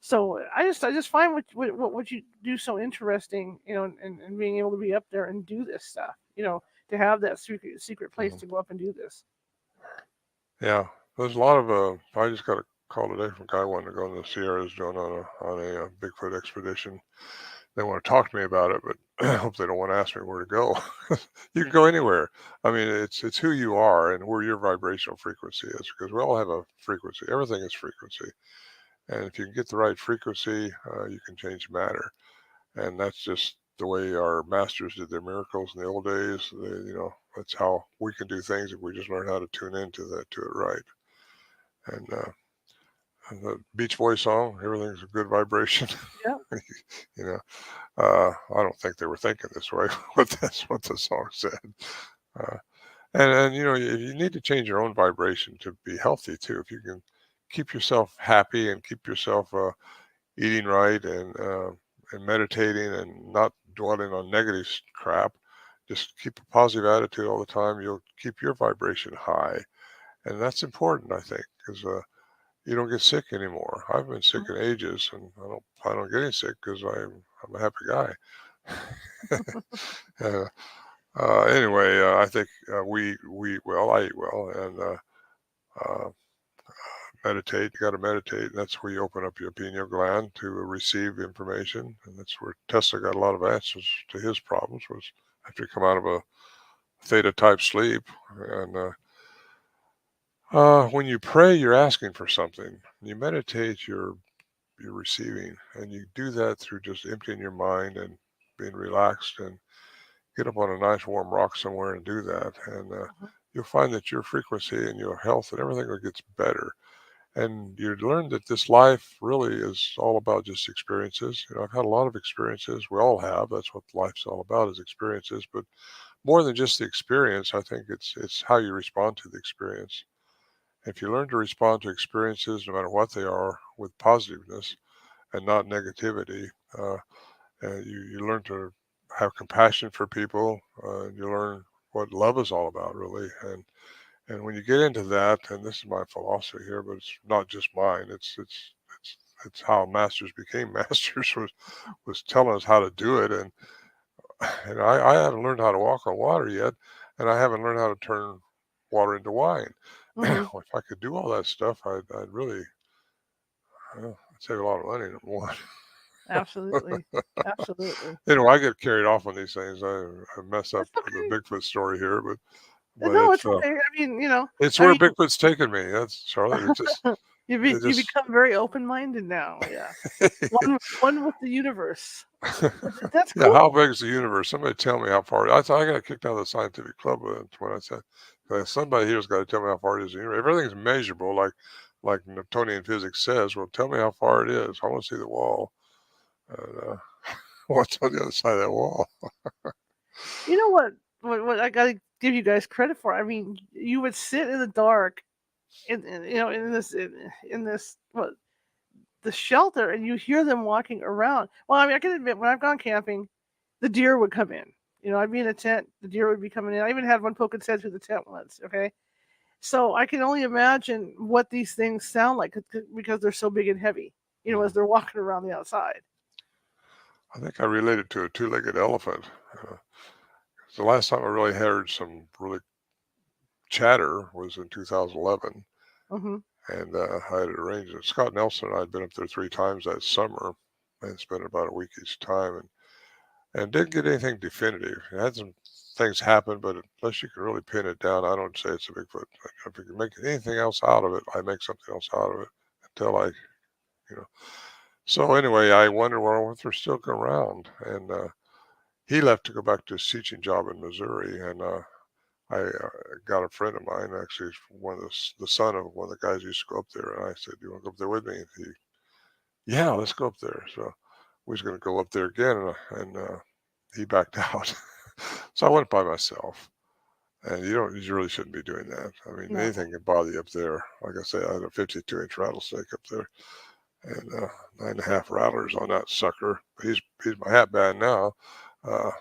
So I just find what you do so interesting, and being able to be up there and do this stuff, to have that secret place Mhm. to go up and do this. Yeah, there's a lot of I just got a call today from a guy wanting to go in the Sierras doing on a Bigfoot expedition. They want to talk to me about it, but I hope they don't want to ask me where to go. You can go anywhere. I mean, it's who you are and where your vibrational frequency is, because we all have a frequency. Everything is frequency, and if you can get the right frequency, you can change matter. And that's just the way our masters did their miracles in the old days. That's how we can do things if we just learn how to tune into that to it right. And the Beach Boys song, everything's a good vibration. Yeah. you know, I don't think they were thinking this way, but that's what the song said. Uh, and you need to change your own vibration to be healthy too. If you can keep yourself happy and keep yourself eating right and meditating and not dwelling on negative crap, just keep a positive attitude all the time. You'll keep your vibration high, and that's important, I think, because you don't get sick anymore. I've been sick in ages, and I don't get any sick because I'm a happy guy. uh, anyway, I think we eat well. I eat well, and uh, meditate. You got to meditate, and that's where you open up your pineal gland to receive information, and that's where Tesla got a lot of answers to his problems. Was after he come out of a theta type sleep, and when you pray, you're asking for something. When you meditate, you're receiving, and you do that through just emptying your mind and being relaxed, and get up on a nice warm rock somewhere and do that, and Mhm. you'll find that your frequency and your health and everything gets better. And you learn that this life really is all about just experiences. I've had a lot of experiences. We all have. That's what life's all about, is experiences. But more than just the experience, I think it's how you respond to the experience. If you learn to respond to experiences, no matter what they are, with positiveness and not negativity, you learn to have compassion for people. And you learn what love is all about, really. And when you get into that, and this is my philosophy here, but it's not just mine. It's how masters became masters, was telling us how to do it. And I haven't learned how to walk on water yet, and I haven't learned how to turn water into wine. Mhm. If I could do all that stuff, I'd really I'd save a lot of money. Number one. Absolutely. Absolutely. I get carried off on these things. I mess up That's the okay. Bigfoot story here, but No, it's okay. I mean, it's I where mean, Bigfoot's taken me. That's Charlotte. It you just become very open minded now. Yeah. One with the universe. That's Yeah, how cool. big is the universe? Somebody tell me how far. I got kicked out of the scientific club when I said, somebody here's got to tell me how far it is in the universe. Everything's measurable, like Newtonian physics says. Well, tell me how far it is. I want to see the wall. And, what's on the other side of that wall? You know what I gotta give you guys credit for. I mean, you would sit in the dark in this what the shelter, and you hear them walking around. Well, I mean, I can admit, when I've gone camping, the deer would come in. I'd be in a tent, the deer would be coming in. I even had one poke its head through the tent once. Okay, so I can only imagine what these things sound like, because they're so big and heavy. As Mhm. they're walking around the outside. I think I related to a two-legged elephant. The last time I really heard some really chatter was in 2011, Hmm. and I had arranged it. Scott Nelson and I had been up there 3 times that summer and spent about a week each time. And didn't get anything definitive. It had some things happen, but unless you can really pin it down, I don't say it's a Bigfoot. If you can make anything else out of it, I make something else out of it until you know. So anyway, I wonder, well, if they're still around. And he left to go back to his teaching job in Missouri, and I got a friend of mine, actually, one of the son of one of the guys who used to go up there, and I said, "Do you want to go up there with me?" And yeah, let's go up there. So we was going to go up there again, and he backed out. So I went by myself. And you really shouldn't be doing that. I mean, No. anything can bother you up there. Like I say, I had a 52-inch rattlesnake up there, and 9.5 rattlers on that sucker. He's my hat band now. Uh,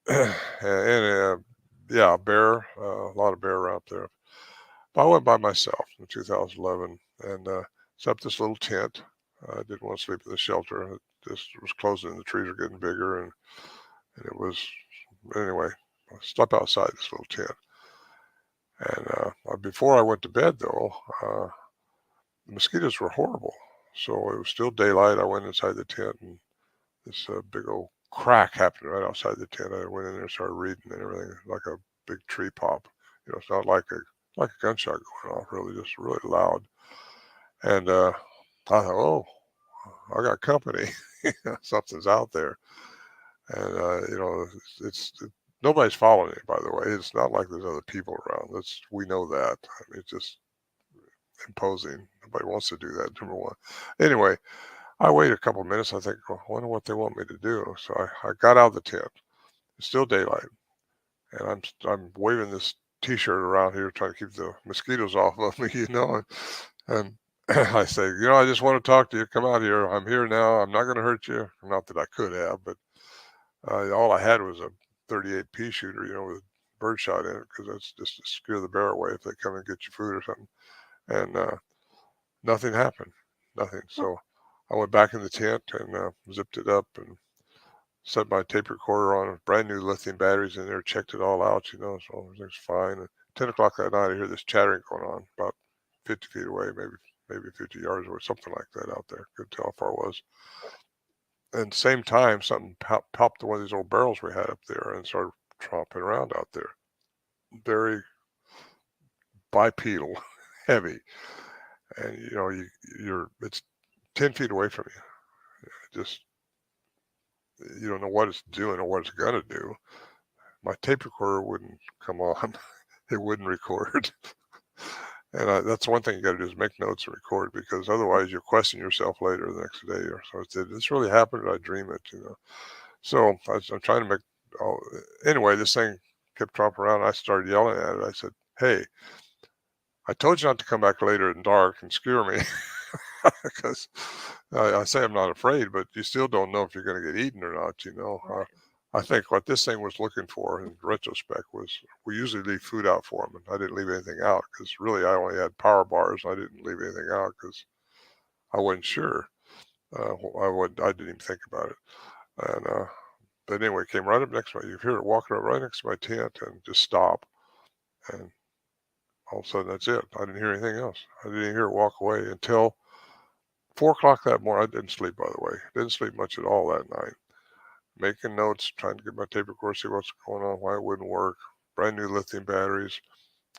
and yeah, a bear, a lot of bear around there. But I went by myself in 2011 and set up this little tent. I didn't want to sleep in the shelter. It just was closing and the trees were getting bigger, and it was, anyway, I slept outside this little tent. And before I went to bed, though, the mosquitoes were horrible. So it was still daylight. I went inside the tent, and this big old crack happened right outside the tent. I went in there and started reading and everything, like a big tree pop. It's not like a gunshot going off, really, just really loud. And I thought, oh, I got company. Something's out there. And nobody's following it, by the way. It's not like there's other people around. We know that. I mean, it's just imposing. Nobody wants to do that, number one. Anyway, I wait a couple of minutes. I think, well, I wonder what they want me to do. So I got out of the tent. It's still daylight, and I'm waving this T-shirt around here, trying to keep the mosquitoes off of me, And I say, I just want to talk to you. Come out here. I'm here now. I'm not going to hurt you. Not that I could have, but all I had was a 38 pea shooter, with birdshot in it, because that's just to scare the bear away if they come and get your food or something. And nothing happened. Nothing. So I went back in the tent and zipped it up and set my tape recorder on brand new lithium batteries in there, checked it all out, so everything's fine. At 10 o'clock that night, I hear this chattering going on about 50 feet away, maybe 50 yards away, something like that out there. Couldn't tell how far it was. And same time, something popped to one of these old barrels we had up there and started tromping around out there. Very bipedal, heavy. And, it's 10 feet away from you. Just, you don't know what it's doing or what it's going to do. My tape recorder wouldn't come on. It wouldn't record. And that's one thing you got to do is make notes and record, because otherwise you'll question yourself later the next day. Or so, did this really happen? Did I dream it? So I'm trying to anyway, this thing kept tromping around. I started yelling at it. I said, "Hey, I told you not to come back later in dark and scare me." Because I say I'm not afraid, but you still don't know if you're going to get eaten or not. Right. I think what this thing was looking for in retrospect was, we usually leave food out for them, and I didn't leave anything out because really I only had power bars. I didn't leave anything out because I wasn't sure. I didn't even think about it. And but anyway, it came right up next to me. You hear it walking up right next to my tent and just stop, and all of a sudden that's it. I didn't hear anything else. I didn't hear it walk away until 4 o'clock that morning. I didn't sleep, by the way. Didn't sleep much at all that night. Making notes, trying to get my tape recorder, see what's going on, why it wouldn't work. Brand new lithium batteries.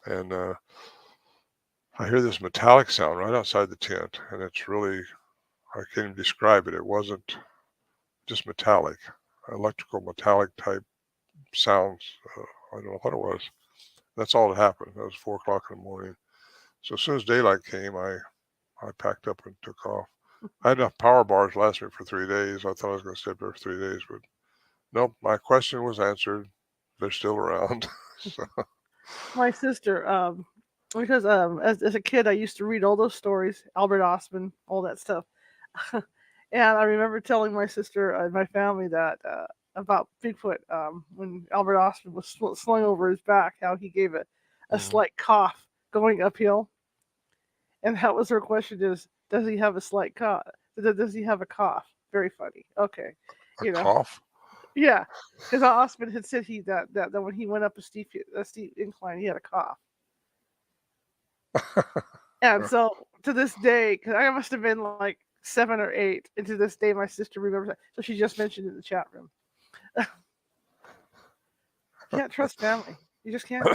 And I hear this metallic sound right outside the tent. And it's really, I can't even describe it. It wasn't just metallic, electrical metallic type sounds. I don't know what it was. That's all that happened. That was 4 o'clock in the morning. So as soon as daylight came, I packed up and took off. I had enough power bars to last me for 3 days. I thought I was going to stay up there for 3 days, but nope, my question was answered. They're still around. So, My sister, because as a kid, I used to read all those stories, Albert Ostman, all that stuff. And I remember telling my sister and my family that about Bigfoot, when Albert Ostman was slung over his back, how he gave a slight cough going uphill. And that was her question: is, does he have a slight cough? Does he have a cough? Very funny. Okay, a cough? Yeah, because Osmond had said that when he went up a steep incline, he had a cough. And so to this day, because I must have been like 7 or 8, and to this day, my sister remembers that. So she just mentioned it in the chat room. Can't trust family. You just can't.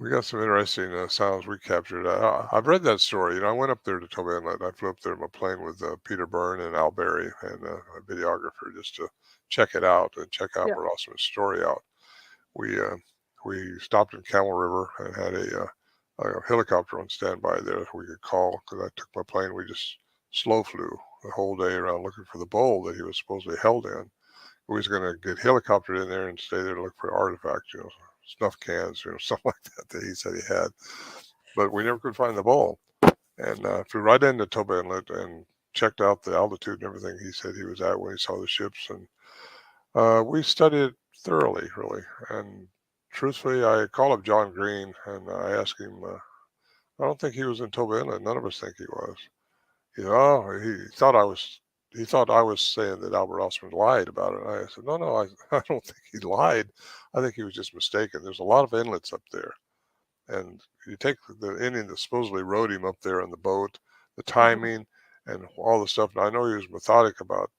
We got some interesting sounds we captured. I've read that story. I went up there to Toby Inlet. I flew up there in my plane with Peter Byrne and Al Berry and a videographer, just to check it out and check out Albert Ostman's story out. We stopped in Camel River and had a helicopter on standby there that we could call, because I took my plane. We just slow flew the whole day around looking for the bowl that he was supposedly held in. We was going to get helicoptered in there and stay there to look for artifacts, snuff cans, something like that he said he had. But we never could find the bowl. And flew right into Toby Inlet and checked out the altitude and everything he said he was at when he saw the ships. And we studied it thoroughly, really. And truthfully, I called up John Green and I asked him, I don't think he was in Toba Inlet. None of us think he was. You know, he thought I was saying that Albert Ostman lied about it. I said, no, I don't think he lied. I think he was just mistaken. There's a lot of inlets up there. And you take the Indian that supposedly rode him up there on the boat, the Hmm. timing and all the stuff. And I know he was methodic about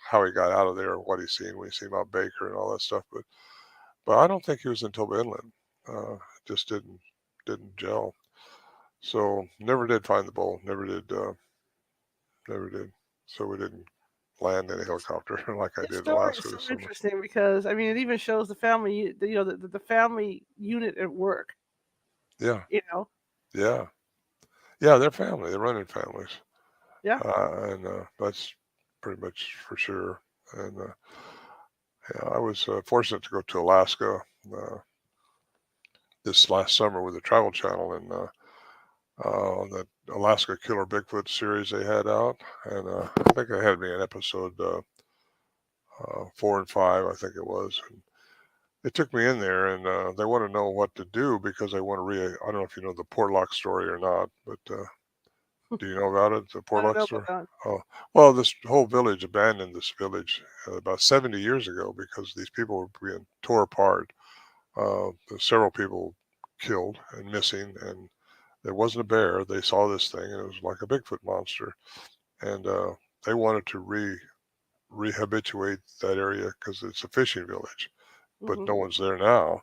how he got out of there and what he's seen when he seen Mount Baker and all that stuff. But I don't think he was in Toba Inlet. Just didn't gel. So never did find the bull. Never did. So we didn't land in a helicopter like I His did in story is Alaska so this summer. interesting because I mean it even shows the family, the family unit at work. Yeah, You know, yeah, yeah. They're family. They're running families, yeah. and that's pretty much for sure. And yeah, I was fortunate to go to Alaska uh, this last summer with the Travel Channel and on that Alaska Killer Bigfoot series they had out, and I think they had me in episode 4 and 5, I think it was. And they took me in there, and they want to know what to do because they want to I don't know if you know the Portlock story or not, but do you know about it, the I don't Portlock know about story? that. Oh, well, this whole village abandoned this village about 70 years ago because these people were being tore apart. There's several people killed and missing, and there wasn't a bear. They saw this thing, and it was like a Bigfoot monster, and they wanted to rehabituate that area because it's a fishing village, but Hmm. no one's there now.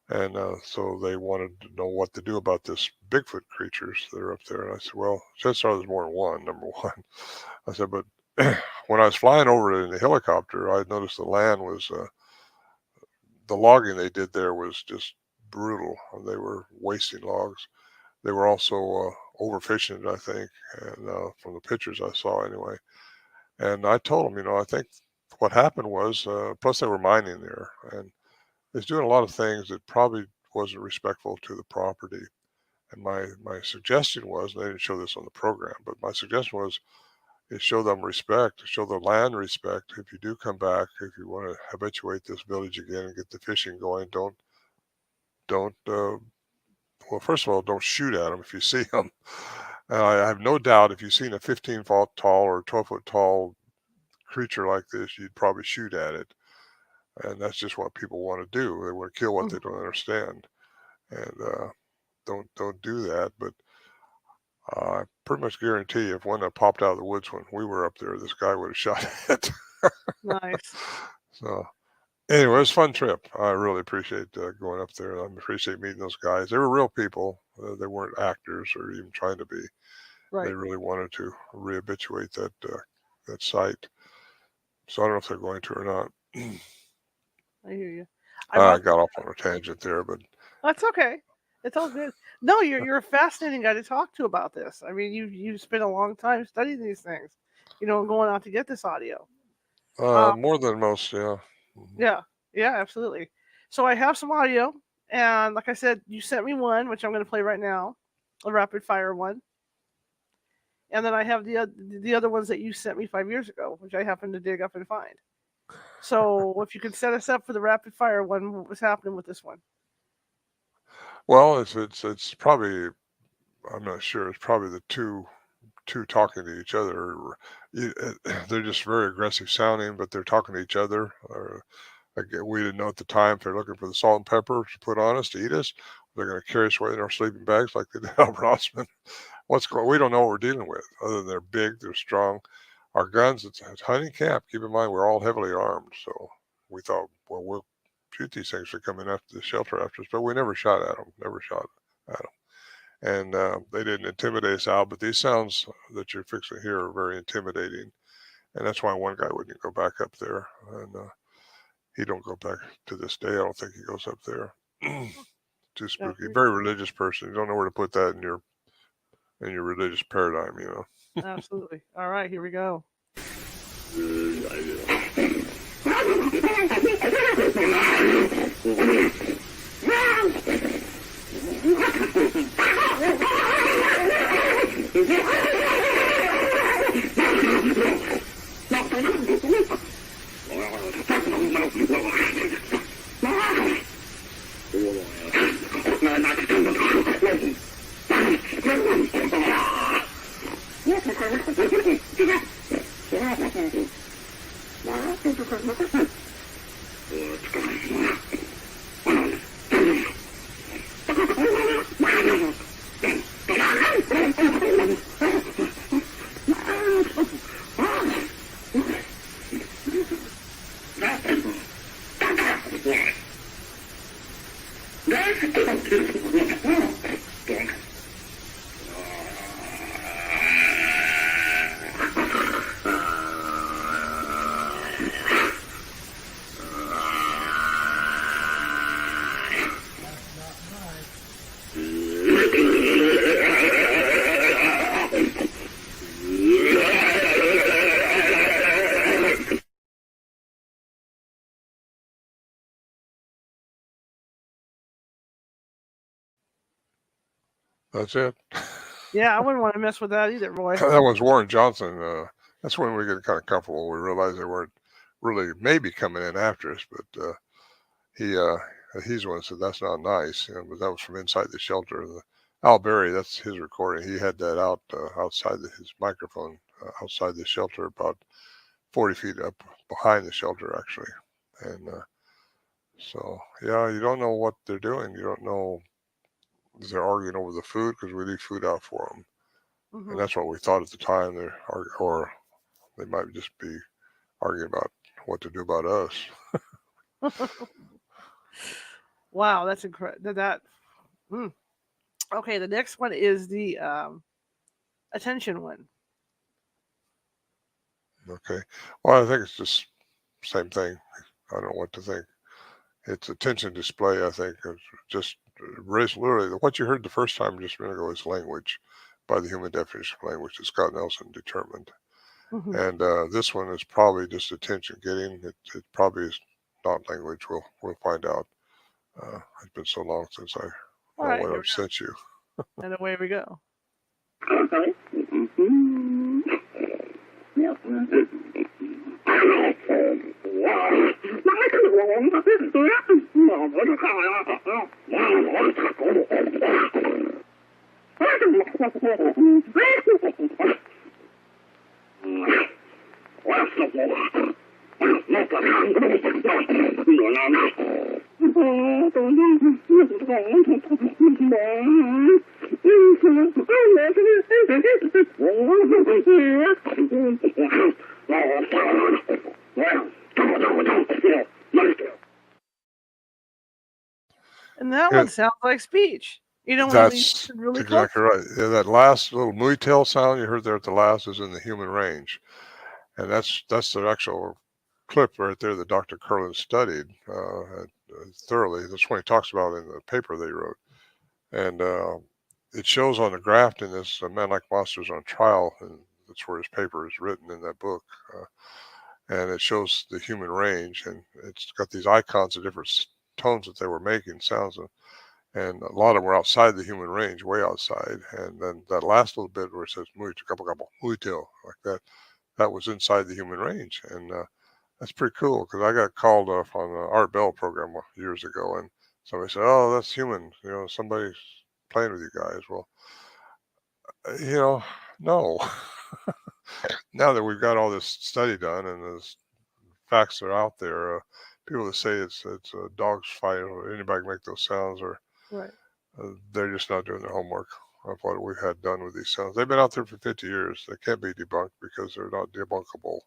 And so they wanted to know what to do about this Bigfoot creatures that are up there. And I said, well, chances are there's more than one, number one. I said, but when I was flying over it in the helicopter, I noticed the land was, the logging they did there was just brutal. They were wasting logs. They were also overfishing it, I think, and from the pictures I saw anyway. And I told them, I think what happened was, plus they were mining there, and it's doing a lot of things that probably wasn't respectful to the property. And my suggestion was, and they didn't show this on the program, but my suggestion was, is show them respect, show the land respect. If you do come back, if you want to habituate this village again and get the fishing going, don't. Well, first of all, don't shoot at them if you see them. I have no doubt if you've seen a 15-foot tall or 12-foot tall creature like this, you'd probably shoot at it. And that's just what people want to do. They want to kill what they Hmm. don't understand, and don't do that. But I pretty much guarantee you, if one that popped out of the woods when we were up there, this guy would have shot it. Nice. So anyway, it was a fun trip. I really appreciate going up there. I appreciate meeting those guys. They were real people. They weren't actors or even trying to be. They Right. really wanted to rehabituate that site. So I don't know if they're going to or not. I hear you. I I bought. got off on a tangent there, but That's okay. It's all good. No, you're a fascinating guy to talk to about this. I mean, you spent a long time studying these things, and going out to get this audio. Um, more than most, yeah. Mhm. yeah, yeah, absolutely. So I have some audio, and like I said, you sent me one, which I'm going to play right now, a rapid fire one, and then I have the other ones that you sent me 5 years ago, which I happened to dig up and find. So if you could set us up for the rapid fire one, what was happening with this one? Well, it's probably, I'm not sure. It's probably the two talking to each other. They're just very aggressive sounding, but they're talking to each other. Or again, we didn't know at the time if they're looking for the salt and pepper to put on us to eat us. They're going to carry us away in our sleeping bags like they did Albert Osman. What's going? We don't know what we're dealing with. Other than they're big, they're strong. Our guns, it's hunting camp. Keep in mind, we're all heavily armed, so we thought, well, we'll shoot these things that come in after the shelter after us, but we never shot at them. Never shot at them. And they didn't intimidate us out. But these sounds that you're fixing to hear are very intimidating, and that's why one guy wouldn't go back up there, and he don't go back to this day. I don't think he goes up there. Too Yeah, spooky. Very religious person. You don't know where to put that in your religious paradigm. absolutely. All right, here we go. That's it. Yeah, I wouldn't want to mess with that either, boy. That was Warren Johnson. That's when we get kind of comfortable. We realized they weren't really maybe coming in after us, but he he's the one that said that's not nice. But that was from inside the shelter. Al Berry, that's his recording. He had that out outside his microphone outside the shelter, about 40 feet up behind the shelter, actually. And so, yeah, you don't know what they're doing. You don't know if they're arguing over the food because we leave food out for them. Mm-hmm. And that's what we thought at the time. Or they might just be arguing about what to do about us. Wow, that's incredible. Okay, the next one is the attention one. Okay. Well, I think it's just same thing. I don't know what to think. It's attention display, I think. It's just literally what you heard the first time just a minute ago is language by the human definition of language that Scott Nelson determined. Mm-hmm. And this one is probably just attention getting. It probably is not language. We'll find out. It's been so long since I know what I've sent you. And away we go. And that one sounds like speech. You know, that's really exactly right. Yeah, that last little mooey tail sound you heard there at the last is in the human range, and that's the actual clip right there that Dr. Curlin studied thoroughly. That's what he talks about in the paper they wrote, and it shows on the graph in this Man Like Monsters on Trial, and that's where his paper is written in that book, and it shows the human range, and it's got these icons of different tones that they were making, sounds, and a lot of them were outside the human range, way outside. And then that last little bit where it says "muy tail" like that was inside the human range, and that's pretty cool because I got called off on the Art Bell program years ago, and somebody said, "Oh, that's human. You know, somebody's playing with you guys." Well, no. Now that we've got all this study done and the facts are out there, people that say it's a dog's fight or anybody can make those sounds, or right. They're just not doing their homework of what we've had done with these sounds. They've been out there for 50 years. They can't be debunked because they're not debunkable.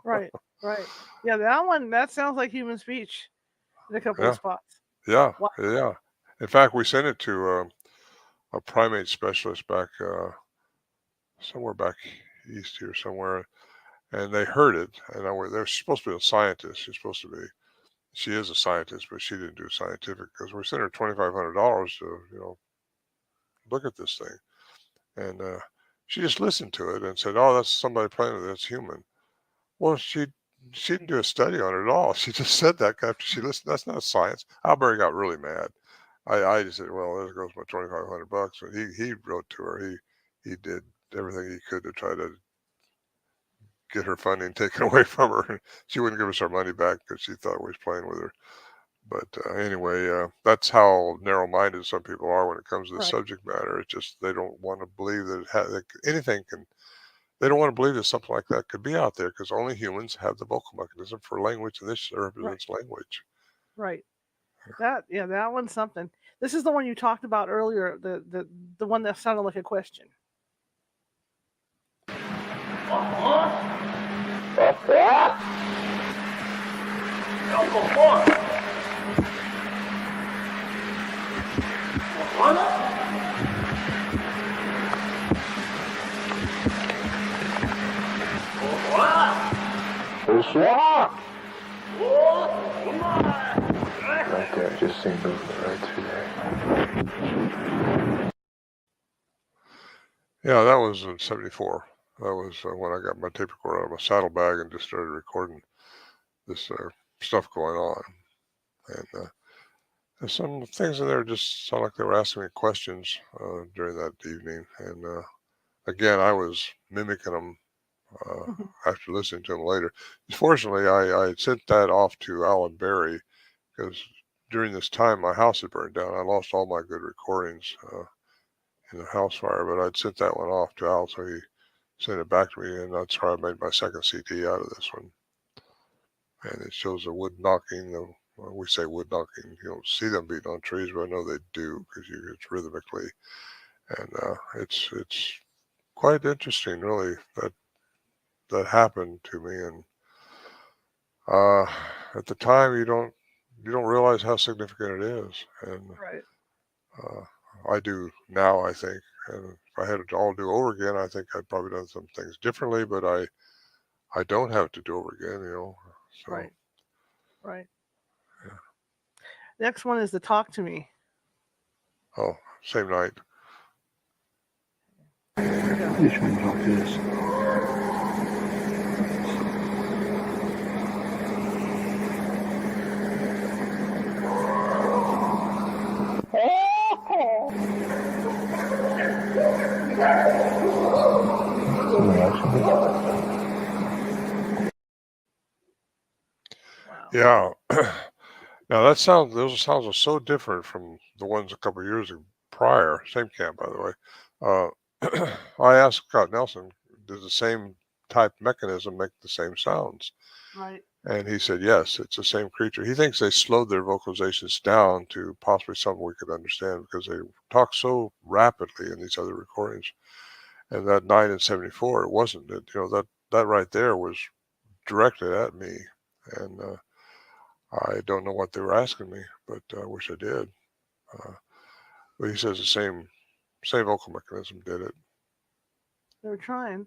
Right. Yeah, that sounds like human speech in a couple of spots. Yeah, wow. Yeah. In fact, we sent it to a primate specialist back somewhere back east here somewhere, and they heard it. And they're supposed to be a scientist. She is a scientist, but she didn't do scientific because we sent her $2,500 to look at this thing, and she just listened to it and said, "Oh, that's somebody playing with it. That's human." Well, she didn't do a study on it at all. She just said that after she listened. That's not science. Alberry got really mad. I just said, "Well, there goes my $2,500." And he wrote to her. He did everything he could to try to get her funding taken away from her. She wouldn't give us our money back because she thought we was playing with her. But anyway, that's how narrow-minded some people are when it comes to the subject matter. It's just they don't want to believe that anything can they don't want to believe that something like that could be out there because only humans have the vocal mechanism for language, and this Right. represents language. Right. That one's something. This is the one you talked about earlier, the one that sounded like a question. Right there, I just seen movement right through there. Yeah, that was in '74. That was when I got my tape recorder out of my saddlebag and just started recording this stuff going on. And there's some things in there just sound like they were asking me questions during that evening. And again, I was mimicking them after listening to them later. Fortunately, I sent that off to Alan Berry because during this time my house had burned down. I lost all my good recordings in the house fire, but I'd sent that one off to Al, so he sent it back to me, and that's how I made my second CD out of this one. And it shows the wood knocking. We say wood knocking. You don't see them beating on trees, but I know they do because it's rhythmically, and it's quite interesting, really, that happened to me. And at the time, you don't realize how significant it is, and Right. I do now, I think. And if I had it all do over again, I think I'd probably done some things differently, but I don't have to do over again, So, Right. Right. Yeah. Next one is the talk to me. Oh, same night. Which one talk to this? Wow. Yeah. Now those sounds are so different from the ones a couple of years prior. Same camp, by the way. I asked Scott Nelson, does the same type mechanism make the same sounds? Right. And he said, yes, it's the same creature. He thinks they slowed their vocalizations down to possibly something we could understand because they talk so rapidly in these other recordings. And that night in '74, it wasn't. That right there was directed at me. And I don't know what they were asking me, but I wish I did. But he says the same vocal mechanism did it. They were trying.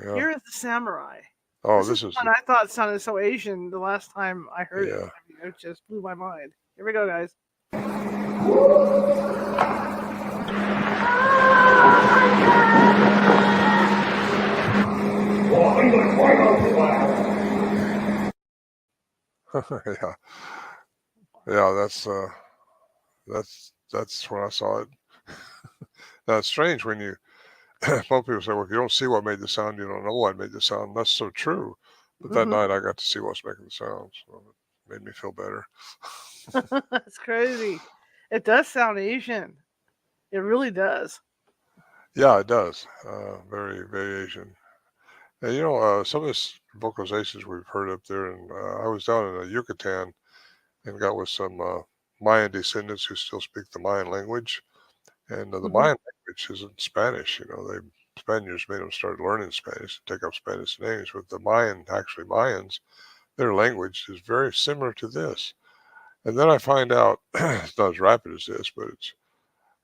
Yeah. Here is the samurai. Oh, this is one I thought sounded so Asian the last time I heard it. I mean, it just blew my mind. Here we go, guys. Yeah. Yeah, that's when I saw it. Now it's strange when you most people say, well, if you don't see what made the sound, you don't know what made the sound. That's so true. But that night I got to see what's making the sound, so it made me feel better. That's crazy. It does sound Asian. It really does. Yeah, it does. Very, very Asian. And some of this vocalizations we've heard up there, and I was down in Yucatan and got with some Mayan descendants who still speak the Mayan language. And the Mayan language isn't Spanish. Spaniards made them start learning Spanish, take up Spanish names. But the Mayans, their language is very similar to this. And then I find out, it's not as rapid as this, but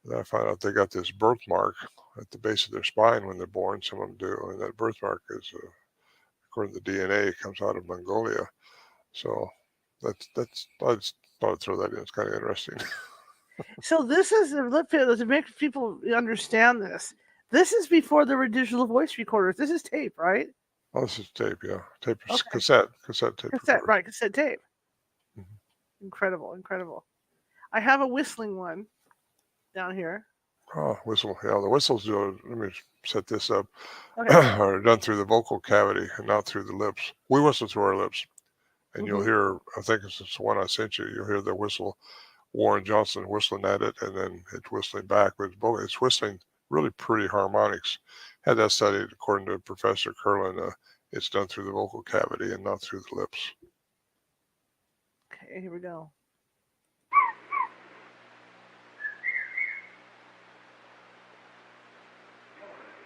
then I find out they got this birthmark at the base of their spine when they're born. Some of them do. And that birthmark is, according to the DNA, comes out of Mongolia. So I just thought I'd throw that in. It's kind of interesting. So this is to make people understand this. This is before there were digital voice recorders. This is tape, right? Oh, this is tape, yeah. Tape, Okay. cassette tape. Cassette tape. Incredible. I have a whistling one down here. Oh, whistle. Yeah, the whistles, let me set this up, Okay. are done through the vocal cavity and not through the lips. We whistle through our lips. And you'll hear, I think it's the one I sent you, you'll hear the whistle, Warren Johnson whistling at it, and then it's whistling back. But it's whistling really pretty harmonics. Had that studied according to Professor Curlin. It's done through the vocal cavity and not through the lips. Okay, here we go.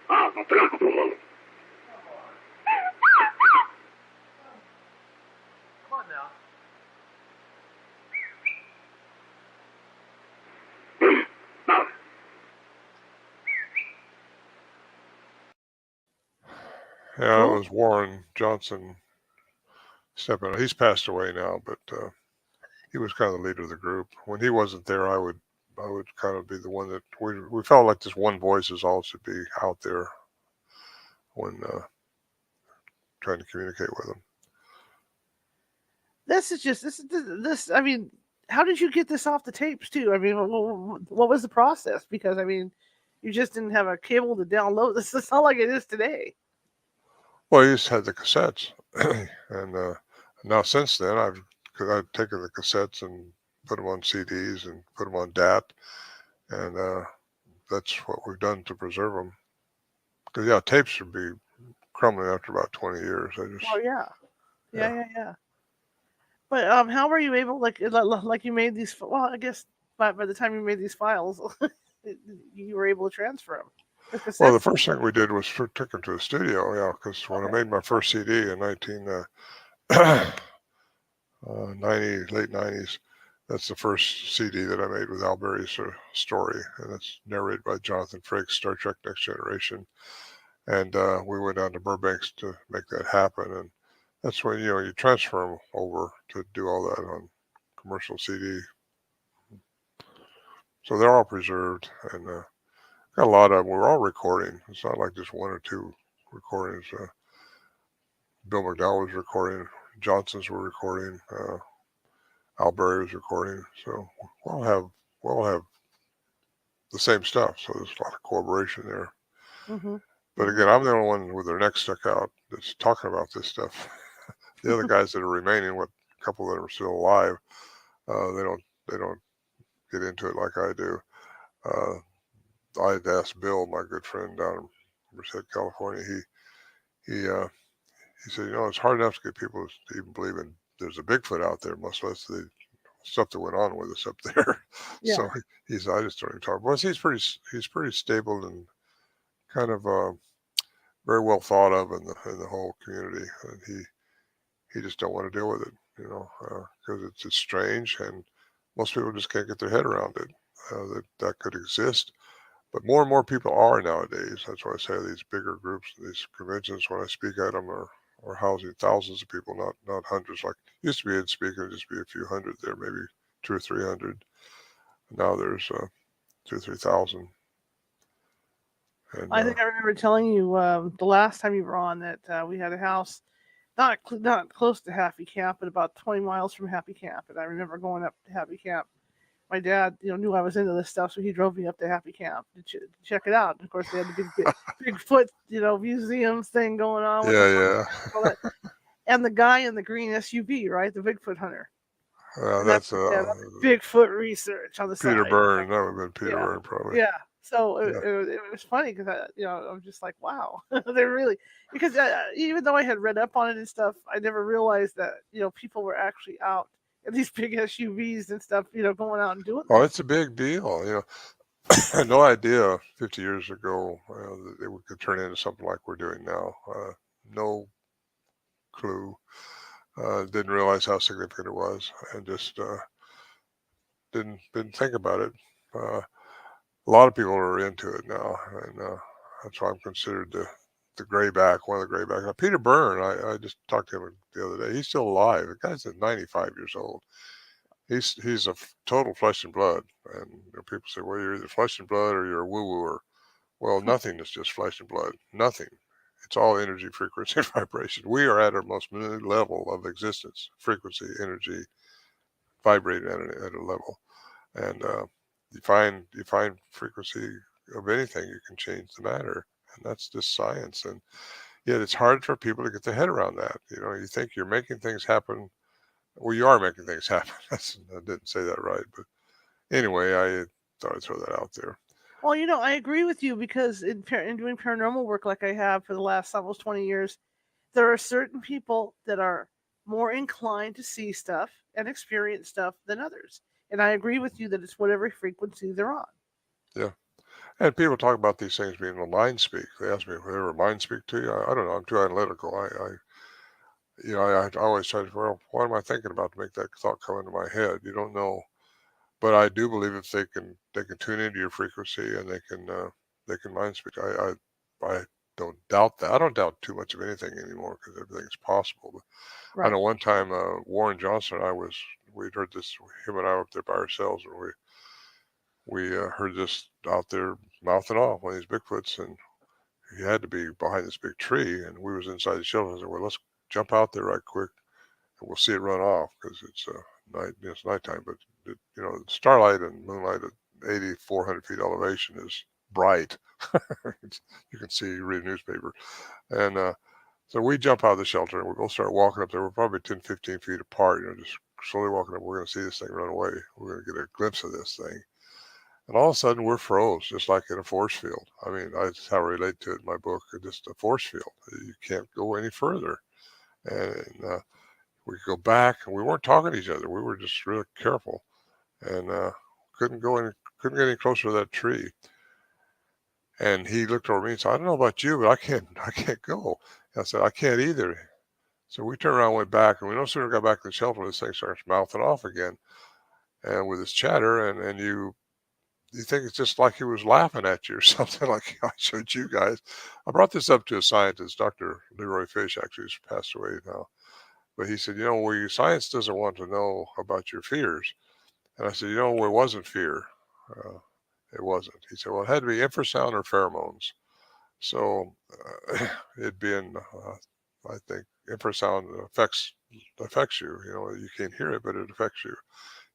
Come on now. Yeah, Cool. it was Warren Johnson stepping. He's passed away now, but he was kind of the leader of the group. When he wasn't there, I would kind of be the one that we felt like this one voice is all should be out there when trying to communicate with them. This is just this. I mean, how did you get this off the tapes too? I mean, what was the process? Because I mean, you just didn't have a cable to download this. It's not like it is today. Well, I used to have the cassettes, and now since then I've taken the cassettes and put them on CDs and put them on DAT, and that's what we've done to preserve them. Because yeah, tapes should be crumbling after about 20 years. Oh yeah. But how were you able like you made these? Well, I guess by the time you made these files, you were able to transfer them. Well, the first thing we did was took them to the studio, yeah, because when I made my first CD in 1990, late 90s, that's the first CD that I made with Al Berry's story, and it's narrated by Jonathan Frakes, Star Trek Next Generation. And we went down to Burbank to make that happen, and that's when you transfer them over to do all that on commercial CD. So they're all preserved, and got a lot of them. We're all recording. It's not like just one or two recordings. Bill McDowell was recording. Johnson's were recording. Al Berry was recording. So we'll have the same stuff. So there's a lot of collaboration there. Mm-hmm. But again, I'm the only one with their neck stuck out that's talking about this stuff. The other guys that are remaining, what couple that are still alive, they don't get into it like I do. I had asked Bill, my good friend down in Morehead, California. He said, it's hard enough to get people to even believe in there's a Bigfoot out there, much less the stuff that went on with us up there. Yeah. So he said, I just don't even talk. Well, he's pretty stable and kind of very well thought of in the whole community, and he just don't want to deal with it, because it's strange, and most people just can't get their head around it, that could exist. But more and more people are nowadays. That's why I say these bigger groups, these conventions, when I speak at them, are housing thousands of people, not hundreds. Like used to be, I'd speak and just be a few hundred there, maybe 200 or 300. Now there's 2,000 or 3,000. I think I remember telling you the last time you were on that we had a house not close to Happy Camp, but about 20 miles from Happy Camp. And I remember going up to Happy Camp. My dad, knew I was into this stuff, so he drove me up to Happy Camp to check it out. And of course, they had the Bigfoot, museums thing going on. With yeah. And the guy in the green SUV, right, the Bigfoot hunter. That's Bigfoot research on the Peter side. Byrne. That would have been Peter Byrne, probably. Yeah. So it was funny because I'm just like, wow, they're really, because even though I had read up on it and stuff, I never realized that people were actually out in these big SUVs and stuff, going out and doing. Oh, it's a big deal. I had no idea 50 years ago that it could turn into something like we're doing now. No clue. Didn't realize how significant it was, and just didn't think about it. A lot of people are into it now, and that's why I'm considered the grayback, one of the grayback. Now, Peter Byrne, I just talked to him the other day. He's still alive. The guy's at 95 years old. He's a total flesh and blood. And people say, well, you're either flesh and blood or you're a woo-wooer. Well, nothing is just flesh and blood. Nothing. It's all energy, frequency, and vibration. We are at our most minute level of existence, frequency, energy, vibrating at a level. And you find frequency of anything, you can change the matter. And that's just science. And yet it's hard for people to get their head around that. You think you're making things happen. Well, you are making things happen. I didn't say that right. But anyway, I thought I'd throw that out there. Well, I agree with you because in doing paranormal work like I have for the last almost 20 years, there are certain people that are more inclined to see stuff and experience stuff than others. And I agree with you that it's whatever frequency they're on. Yeah. And people talk about these things being a mind speak. They ask me if they ever mind speak to you. I don't know. I'm too analytical. I always try to, well, what am I thinking about to make that thought come into my head? You don't know. But I do believe if they can tune into your frequency and they can mind speak. I don't doubt that. I don't doubt too much of anything anymore because everything's possible. But I Right. know one time Warren Johnson and we'd heard this, him and I were up there by ourselves, and we heard this out there mouthing off one of these Bigfoots, and he had to be behind this big tree, and we was inside the shelter. I said, well, let's jump out there right quick, and we'll see it run off because it's night. It's nighttime, but starlight and moonlight at 8,400 feet elevation is bright. You can see, you read a newspaper, and so we jump out of the shelter and we both start walking up there. We're probably 10, 15 feet apart, just slowly walking up. We're going to see this thing run away. We're going to get a glimpse of this thing. And all of a sudden, we're froze, just like in a force field. I mean, that's how I relate to it in my book. Just a force field. You can't go any further. And we could go back, and we weren't talking to each other. We were just really careful, and couldn't get any closer to that tree. And he looked over me and said, "I don't know about you, but I can't go." And I said, "I can't either." So we turned around, and went back, and we no sooner got back to the shelter, this thing starts mouthing off again, and with his chatter, and you think it's just like he was laughing at you or something, like I showed you guys. I brought this up to a scientist, Dr. Leroy Fish, actually, who's passed away now. But he said, science doesn't want to know about your fears. And I said, it wasn't fear. Uh, it wasn't. He said, well, it had to be infrasound or pheromones. So it'd been, I think, infrasound affects you. You can't hear it, but it affects you.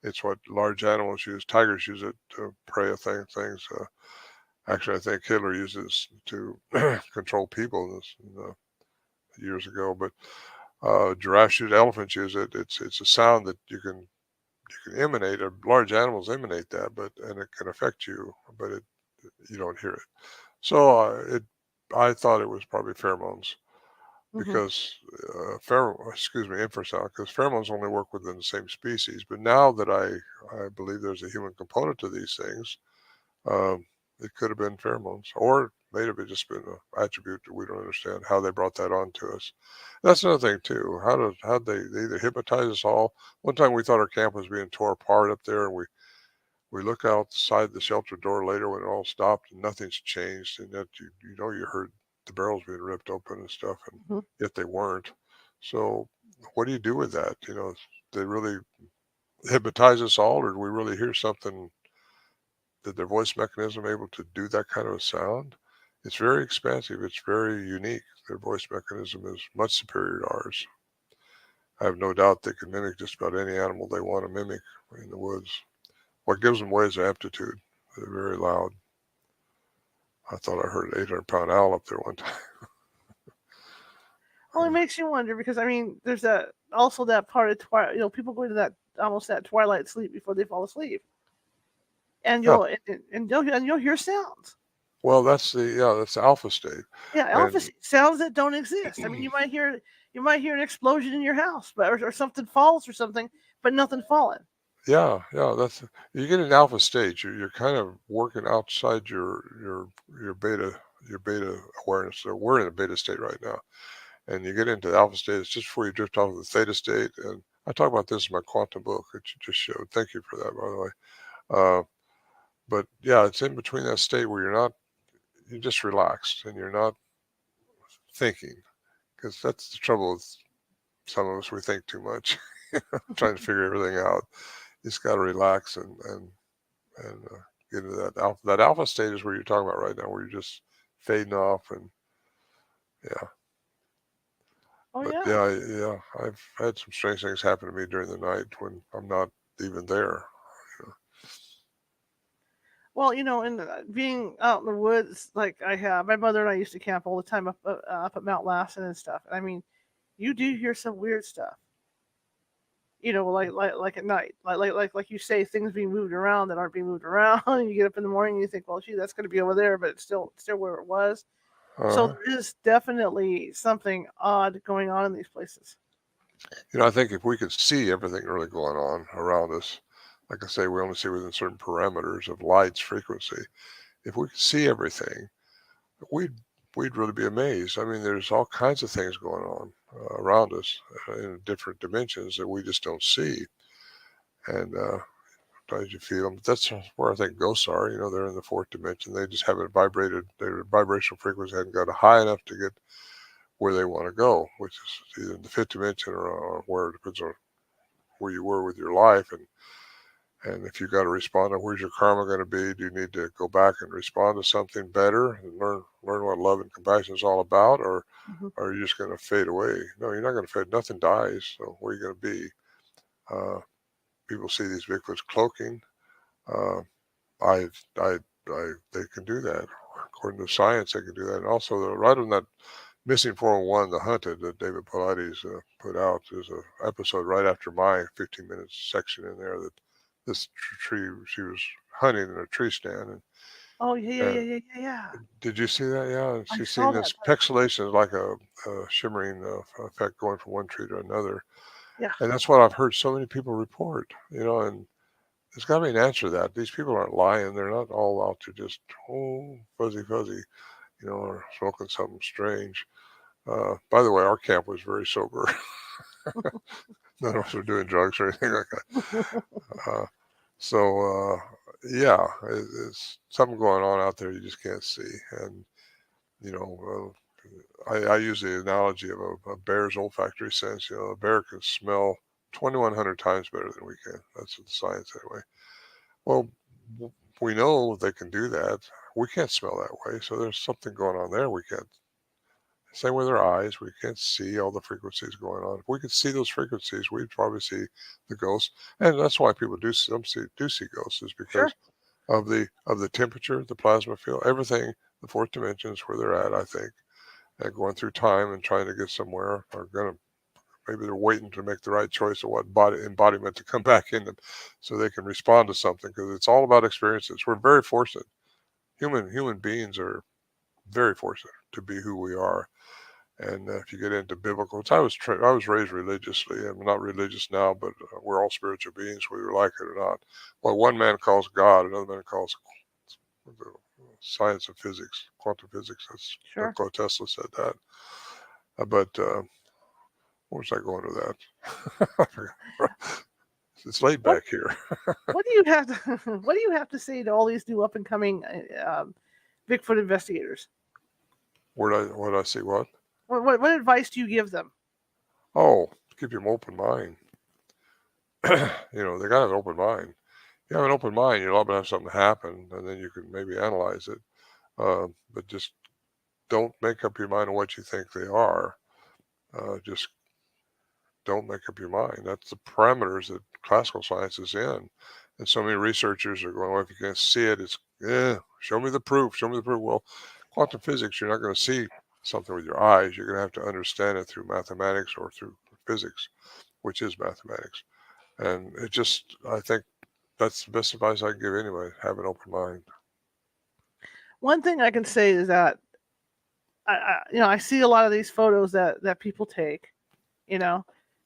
It's what large animals use. Tigers use it to prey at things. Actually, I think Hitler uses to control people years ago. But giraffes use, elephants use it. It's a sound that you can emanate. Large animals emanate that, and it can affect you, but you don't hear it. So I thought it was probably pheromones. Mm-hmm. Because infrasound, because pheromones only work within the same species. But now that I believe there's a human component to these things, it could have been pheromones, or may have just been an attribute that we don't understand how they brought that on to us. That's another thing too. How they either hypnotize us all. One time we thought our camp was being tore apart up there, and we look outside the shelter door later when it all stopped and nothing's changed, and that you heard the barrels being ripped open and stuff, and Mm-hmm. yet they weren't. So what do you do with that? They really hypnotize us all, or do we really hear something? That their voice mechanism able to do that kind of a sound? It's very expansive. It's very unique. Their voice mechanism is much superior to ours. I have no doubt they can mimic just about any animal they want to mimic in the woods. What gives them away is their amplitude. They're very loud. I thought I heard an 800-pound owl up there one time. Well, it makes you wonder because there's also that part of twilight. People go into that almost that twilight sleep before they fall asleep, and Yeah. you'll hear sounds. Well, that's the alpha state. Yeah, And alpha sounds that don't exist. You might hear an explosion in your house, or something falls or something, but nothing falling. yeah, that's you get an alpha state. You're kind of working outside your beta awareness. So we're in a beta state right now. And you get into the alpha state, it's just before you drift off of the theta state. And I talk about this in my quantum book that you just showed. Thank you for that, by the way. But yeah, it's in between that state where you're just relaxed and you're not thinking, because that's the trouble with some of us. We think too much, trying to figure everything out. You just got to relax and get into that alpha. That alpha state is where you're talking about right now, where you're just fading off, and yeah. Oh But yeah. yeah, I've had some strange things happen to me during the night when I'm not even there. Well, and being out in the woods, like I have, my mother and I used to camp all the time up at Mount Lassen and stuff. You do hear some weird stuff. like at night, like you say, things being moved around that aren't being moved around, and you get up in the morning and you think, well, gee, that's going to be over there, but it's still where it was. So there is definitely something odd going on in these places. I think if we could see everything really going on around us, like I say, we only see within certain parameters of light's frequency. If we could see everything, we'd really be amazed. I mean, there's all kinds of things going on around us in different dimensions that we just don't see. And as you feel them, that's where I think ghosts are. They're in the fourth dimension. They just haven't vibrated. Their vibrational frequency hadn't got high enough to get where they want to go, which is either in the fifth dimension or where it depends on where you were with your life. And if you got to respond to where's your karma going to be, do you need to go back and respond to something better and learn what love and compassion is all about, or are you just going to fade away? No, you're not going to fade. Nothing dies. So where are you going to be? People see these Bigfoots cloaking. They can do that. According to science, they can do that. And also, right on that Missing 401, The Hunted, that David Paulides put out, there's an episode right after my 15-minute section in there that this tree, she was hunting in a tree stand. And, oh, yeah. Did you see that? Yeah. And she's saw seen this that. pixelation, like a shimmering effect going from one tree to another. Yeah. And that's what I've heard so many people report, and there's got to be an answer to that. These people aren't lying. They're not all out to just, fuzzy, or smoking something strange. By the way, our camp was very sober. None of us were doing drugs or anything like that. Yeah, it's something going on out there you just can't see. And, I use the analogy of a bear's olfactory sense. A bear can smell 2,100 times better than we can. That's the science anyway. Well, we know they can do that. We can't smell that way. So there's something going on there. We can't. Same with our eyes. We can't see all the frequencies going on. If we could see those frequencies, we'd probably see the ghosts. And that's why people do see ghosts, is because of the temperature, the plasma field, everything, the fourth dimensions where they're at, I think. And going through time and trying to get somewhere are going to, maybe they're waiting to make the right choice of what embodiment to come back in them so they can respond to something, because it's all about experiences. We're very fortunate. Human beings are very fortunate to be who we are. And if you get into biblical, I was raised religiously. I'm not religious now, but we're all spiritual beings, whether you like it or not. What one man calls God, another man calls the science of physics, quantum physics. That's Nikola Tesla said that. But where was I going with that? It's laid back here. What do you have to say to all these new up and coming Bigfoot investigators? What I say? What advice do you give them? Oh, keep them open mind. They got to have an open mind. You have an open mind, you're liable to have something happen, and then you can maybe analyze it. But just don't make up your mind on what you think they are. Just don't make up your mind. That's the parameters that classical science is in. And so many researchers are going, well, if you can't see it, it's, show me the proof. Well, quantum physics, you're not going to see something with your eyes. You're going to have to understand it through mathematics or through physics, which is mathematics. And I think that's the best advice I can give anybody. Have an open mind. One thing I can say is that I see a lot of these photos that people take.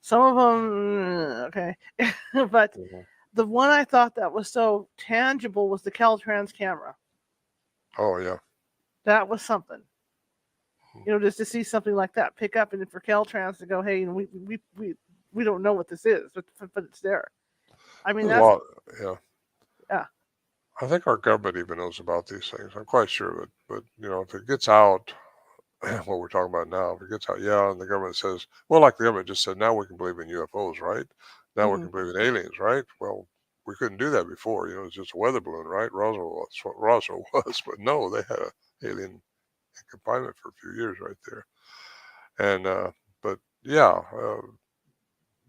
Some of them okay, but the one I thought that was so tangible was the Caltrans camera. Oh yeah, that was something. Just to see something like that pick up, and for Caltrans to go, hey, we don't know what this is, but it's there. I mean, that's a lot, yeah. I think our government even knows about these things. I'm quite sure of it. But if it gets out, what we're talking about now, if it gets out, and the government says, well, like the government just said, now we can believe in UFOs, right? Now we can believe in aliens, right? Well, we couldn't do that before. It was just a weather balloon, right? Roswell was, but no, they had an alien in confinement for a few years right there. And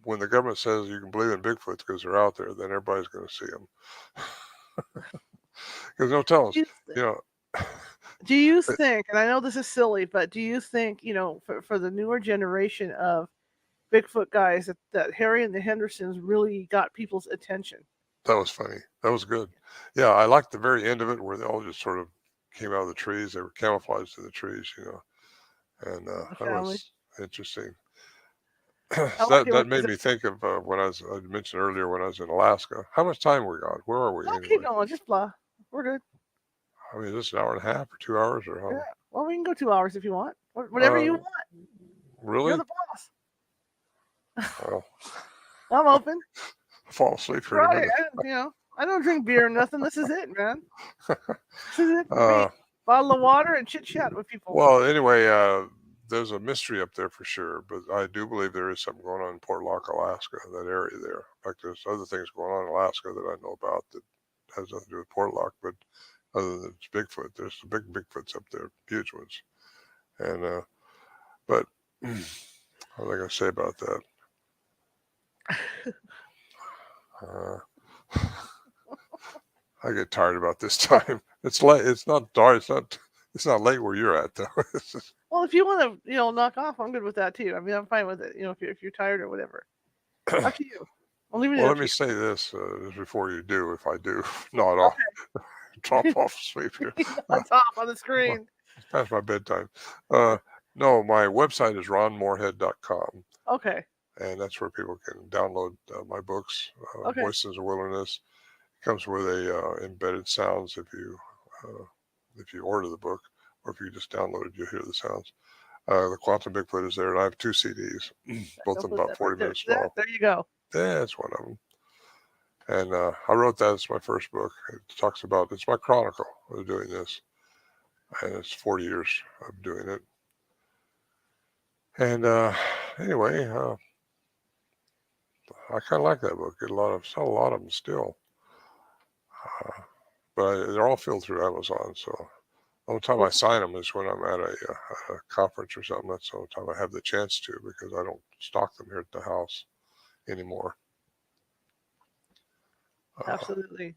when the government says you can believe in Bigfoot because they're out there, then everybody's going to see them. Because no telling, Do you think, and I know this is silly, but do you think, for the newer generation of Bigfoot guys that Harry and the Hendersons really got people's attention. That was funny. That was good. Yeah, I liked the very end of it where they all just sort of came out of the trees. They were camouflaged in the trees, and The that family. was interesting. I So like that it that because made me think of I mentioned earlier when I was in Alaska. How much time we got? Where are we I'll keep anyway? going. Just blah. We're good. I mean, is this an hour and a half or 2 hours or Yeah. how? Well, we can go 2 hours if you want. Whatever you Uh, want. You're really? the boss. Well, I'm open. I'll fall asleep here in a Right. minute. I don't drink beer or nothing. This is it, man. This is it for me. Uh, Bottle of water and chit chat with people. well, anyway, there's a mystery up there for sure, but I do believe there is something going on in Port Locke, Alaska, that area there. In fact, there's other things going on in Alaska that I know about that has nothing to do with Port Locke, but other than it's Bigfoot, there's the big Bigfoots up there, huge ones. And but what was I going to say about that? I get tired about this time. It's late. It's not dark. It's not late where you're at though. Well, if you want to, knock off, I'm good with that too. I mean, I'm fine with it. If you're tired or whatever, up to you. I'm leaving it Well, up let me to say this just before you do, if I do nod off, drop off asleep here. you. On top on the screen. It's past my bedtime. No, my website is ronmorehead.com, Okay. and that's where people can download my books, Okay. Voices of the Wilderness. It comes with a embedded sounds if you order the book, or if you just download it, you'll hear the sounds. The Quantum Bigfoot is there, and I have 2 CDs, both of them about 40 minutes long. There you go. That's one of them. And I wrote that as my first book. It talks about, it's my chronicle of doing this. And it's 40 years of doing it. And anyway, I kind of like that book. Sell a lot of them still. But they're all filled through Amazon. So the only time I sign them is when I'm at a conference or something. That's the only time I have the chance to, because I don't stock them here at the house anymore. Absolutely.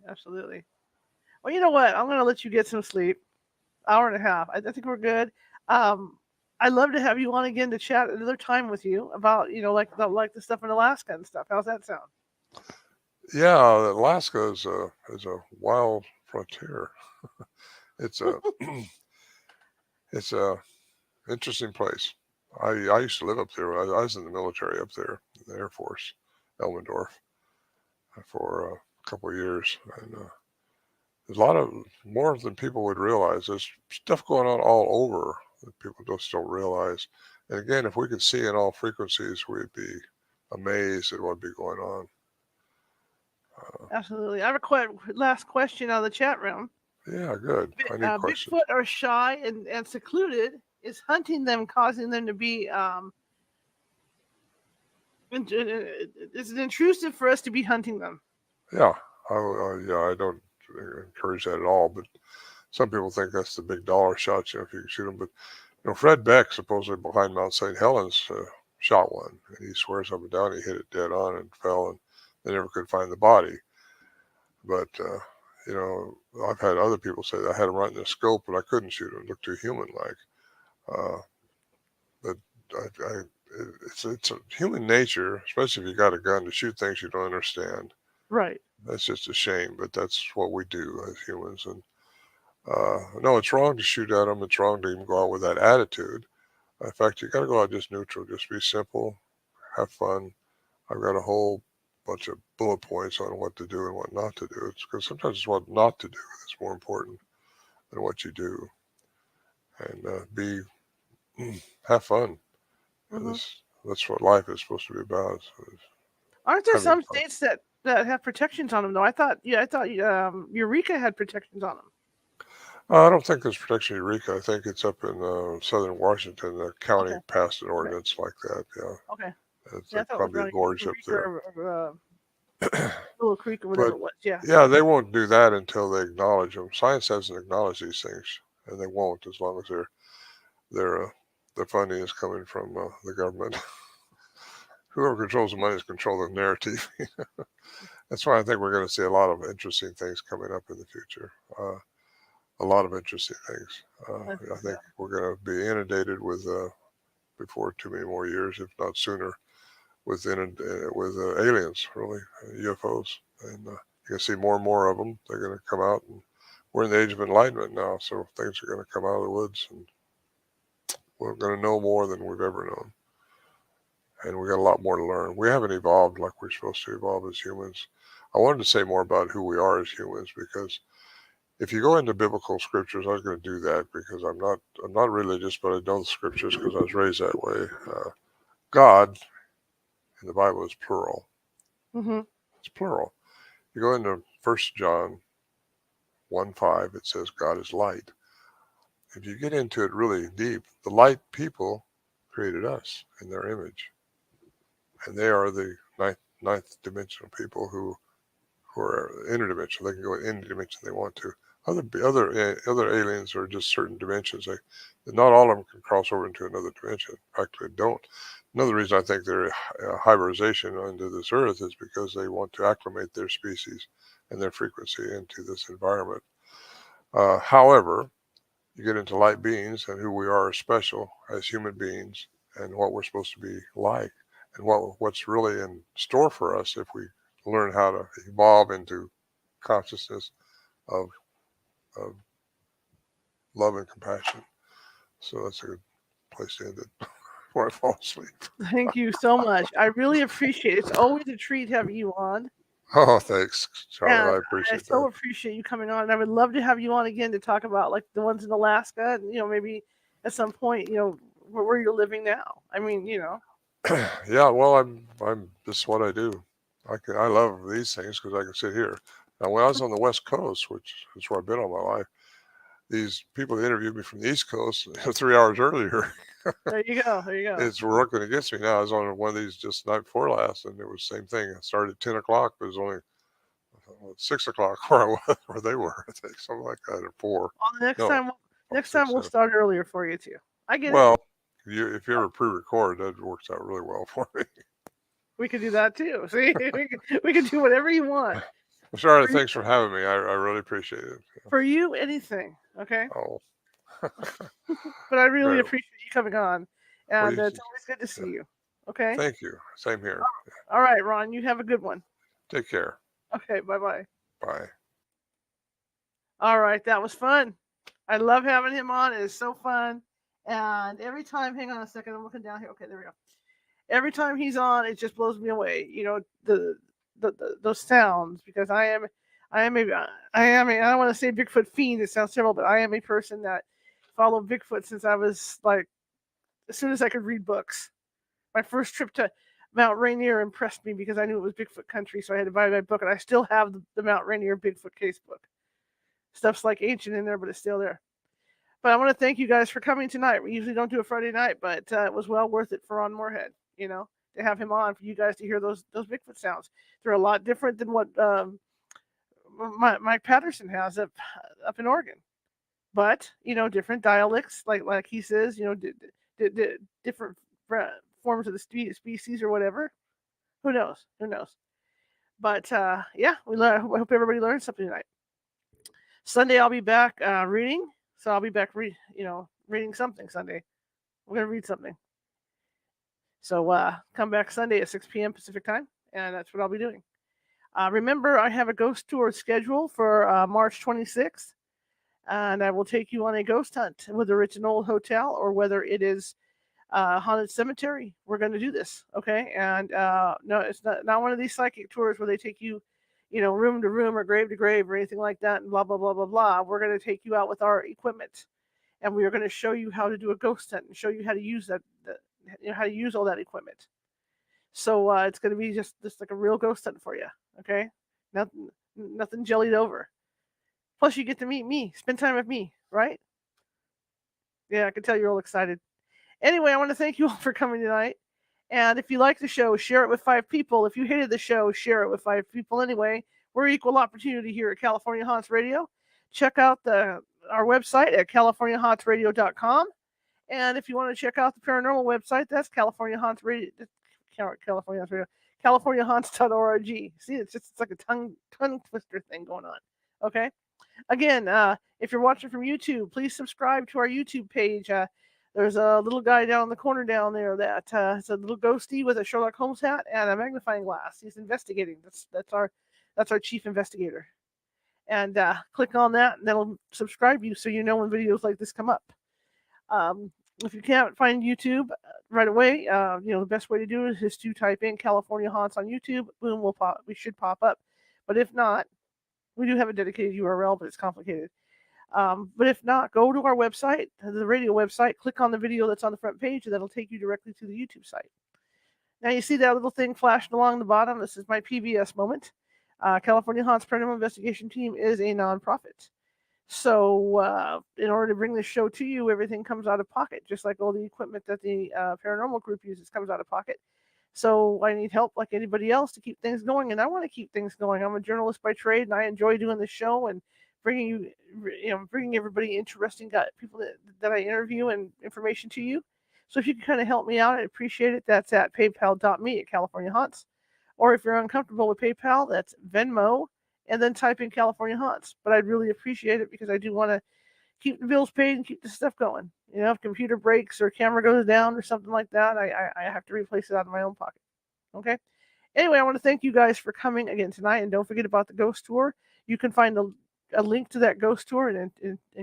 Well, you know what? I'm going to let you get some sleep. Hour and a half. I think we're good. I'd love to have you on again to chat another time with you about, like the stuff in Alaska and stuff. How's that sound? Yeah, Alaska is a wild frontier. It's a interesting place. I used to live up there. I was in the military up there, in the Air Force, Elmendorf, for a couple of years, and there's a lot of more than people would realize. There's stuff going on all over that people just don't realize. And again, if we could see in all frequencies, we'd be amazed at what'd be going on. Absolutely. I have a last question out of the chat room. Yeah, good. I need questions. Bigfoot are shy and secluded. Is hunting them causing them to be is it intrusive for us to be hunting them? Yeah, I don't encourage that at all. But some people think that's the big dollar shot, if you can shoot them. But Fred Beck supposedly behind Mount St. Helens shot one, and he swears up and down he hit it dead on and fell, and they never could find the body. But I've had other people say that I had him right in the scope, but I couldn't shoot him. It looked too human-like. But it's a human nature, especially if you got a gun, to shoot things you don't understand. Right. That's just a shame, but that's what we do as humans. And no, it's wrong to shoot at them. It's wrong to even go out with that attitude. In fact, you got to go out just neutral. Just be simple, have fun. I've got a whole bunch of bullet points on what to do and what not to do. It's because sometimes it's what not to do that's more important than what you do. And have fun. Mm-hmm. That's what life is supposed to be about. Aren't there some states that have protections on them though? I thought Eureka had protections on them. I don't think there's protection in Eureka. I think it's up in southern Washington. The county passed an ordinance like that. Yeah. Okay. It's the Columbia Gorge up there. Little Creek or whatever it was. Yeah. Yeah, they won't do that until they acknowledge them. Science hasn't acknowledged these things, and they won't as long as their funding is coming from the government. Whoever controls the money is controlling the narrative. That's why I think we're going to see a lot of interesting things coming up in the future. A lot of interesting things. I think we're going to be inundated with, before too many more years, if not sooner, with aliens, really, UFOs, and you can see more and more of them. They're going to come out, and we're in the age of enlightenment now, so things are going to come out of the woods, and we're going to know more than we've ever known. And we got a lot more to learn. We haven't evolved like we're supposed to evolve as humans. I wanted to say more about who we are as humans, because if you go into biblical scriptures, I was going to do that because I'm not religious, but I know the scriptures because I was raised that way. God in the Bible is plural. Mm-hmm. It's plural. You go into 1 John 1:5, it says God is light. If you get into it really deep, the light people created us in their image. And they are the ninth dimensional people who are interdimensional. They can go in any dimension they want to. Other aliens are just certain dimensions. Not all of them can cross over into another dimension. In fact, they don't. Another reason I think they're hybridization onto this earth is because they want to acclimate their species and their frequency into this environment. However, you get into light beings and who we are special as human beings and what we're supposed to be like and what's really in store for us if we learn how to evolve into consciousness of love and compassion. So that's a good place to end it before I fall asleep. Thank you so much. I really appreciate it. It's always a treat to have you on. Oh, thanks, Charlotte. And I I appreciate so that. appreciate you coming on. And I would love to have you on again to talk about like the ones in Alaska and, maybe at some point, where you're living now. I mean, Yeah, well, I'm. This is what I do. I love these things because I can sit here. Now, when I was on the West Coast, which is where I've been all my life, these people that interviewed me from the East Coast 3 hours earlier. There you go. There you go. It's working against me now. I was on one of these just the night before last, and it was the same thing. I started at 10 o'clock, but it was only 6 o'clock where I was, where they were. I think something like that, or 4. Well, next No, time we'll 6, start earlier for you too. I get it. well, if you ever pre-record, that works out really well for me. We could do that too. See, we can do whatever you want. Well, Charlotte, thanks for having me. I really appreciate it. For you, anything. Okay. Oh, But I really Very- appreciate you coming on, and Well, it's always good to see you. Okay. thank you. Same here. All right, Ron. You have a good one. Take care. Okay. Bye. Bye. All right, that was fun. I love having him on. It is so fun. And every time, hang on a second, I'm looking down here. Okay, there we go. Every time he's on, it just blows me away. Those sounds, because I don't want to say Bigfoot fiend. It sounds terrible, but I am a person that followed Bigfoot since I was like, as soon as I could read books. My first trip to Mount Rainier impressed me because I knew it was Bigfoot country, so I had to buy my book, and I still have the Mount Rainier Bigfoot case book. Stuff's like ancient in there, but it's still there. But I want to thank you guys for coming tonight. We usually don't do a Friday night, but it was well worth it for Ron Morehead, to have him on for you guys to hear those Bigfoot sounds. They're a lot different than what Mike Patterson has up in Oregon. But, different dialects, like he says, different forms of the species or whatever. Who knows? But, yeah, I hope everybody learned something tonight. Sunday I'll be back reading, so I'll be back reading something Sunday. We're gonna read something. So come back Sunday at 6 p.m. Pacific time, and that's what I'll be doing. Remember, I have a ghost tour scheduled for March 26th, and I will take you on a ghost hunt, whether it's an old hotel or whether it is a haunted cemetery. We're going to do this, okay? And no, it's not one of these psychic tours where they take you room to room or grave to grave or anything like that and blah, blah, blah, blah, blah. We're going to take you out with our equipment, and we are going to show you how to do a ghost hunt and show you how to use how to use all that equipment. So it's going to be just like a real ghost hunt for you, okay? Nothing jellied over. Plus, you get to meet me, spend time with me, right? Yeah, I can tell you're all excited. Anyway, I want to thank you all for coming tonight. And if you like the show, share it with 5 people. If you hated the show, share it with 5 people anyway. We're equal opportunity here at California Haunts Radio. Check out our website at californiahauntsradio.com. And if you want to check out the paranormal website, that's California Haunts Radio. CaliforniaHaunts.org. See, it's like a tongue twister thing going on. Okay. Again, if you're watching from YouTube, please subscribe to our YouTube page. There's a little guy down in the corner down there that is a little ghosty with a Sherlock Holmes hat and a magnifying glass. He's investigating. That's our chief investigator. And click on that, and that'll subscribe you so you know when videos like this come up. If you can't find YouTube right away, the best way to do it is to type in California Haunts on YouTube. Boom, we should pop up. But if not, we do have a dedicated URL, but it's complicated. But if not, go to our website, the radio website, click on the video that's on the front page, and that'll take you directly to the YouTube site. Now you see that little thing flashing along the bottom. This is my PBS moment. California Haunts Paranormal Investigation Team is a nonprofit. So in order to bring this show to you, everything comes out of pocket, just like all the equipment that the paranormal group uses comes out of pocket. So I need help like anybody else to keep things going, and I want to keep things going. I'm a journalist by trade, and I enjoy doing this show and bringing everybody interesting people that I interview and information to you. So if you can kind of help me out, I'd appreciate it. That's at paypal.me/California Haunts. Or if you're uncomfortable with PayPal, that's Venmo, and then type in California Haunts. But I'd really appreciate it because I do want to keep the bills paid and keep the stuff going. If computer breaks or camera goes down or something like that, I have to replace it out of my own pocket. Okay? Anyway, I want to thank you guys for coming again tonight. And don't forget about the ghost tour. You can find a link to that ghost tour and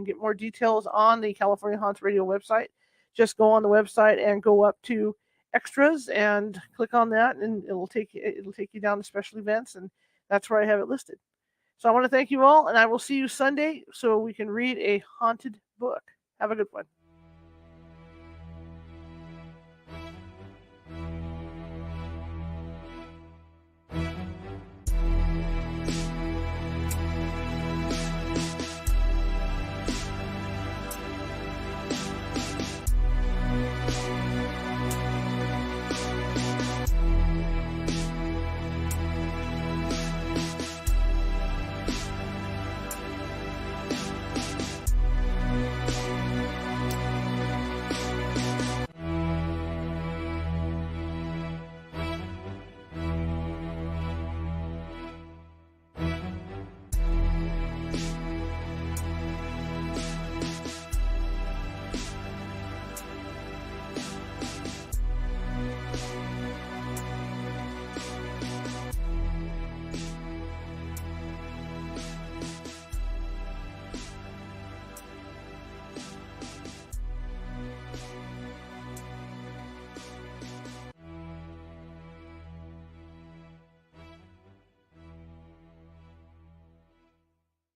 get more details on the California Haunts Radio website. Just go on the website and go up to extras and click on that, and it'll take you down to special events, and that's where I have it listed. So I want to thank you all, and I will see you Sunday so we can read a haunted book. Have a good one.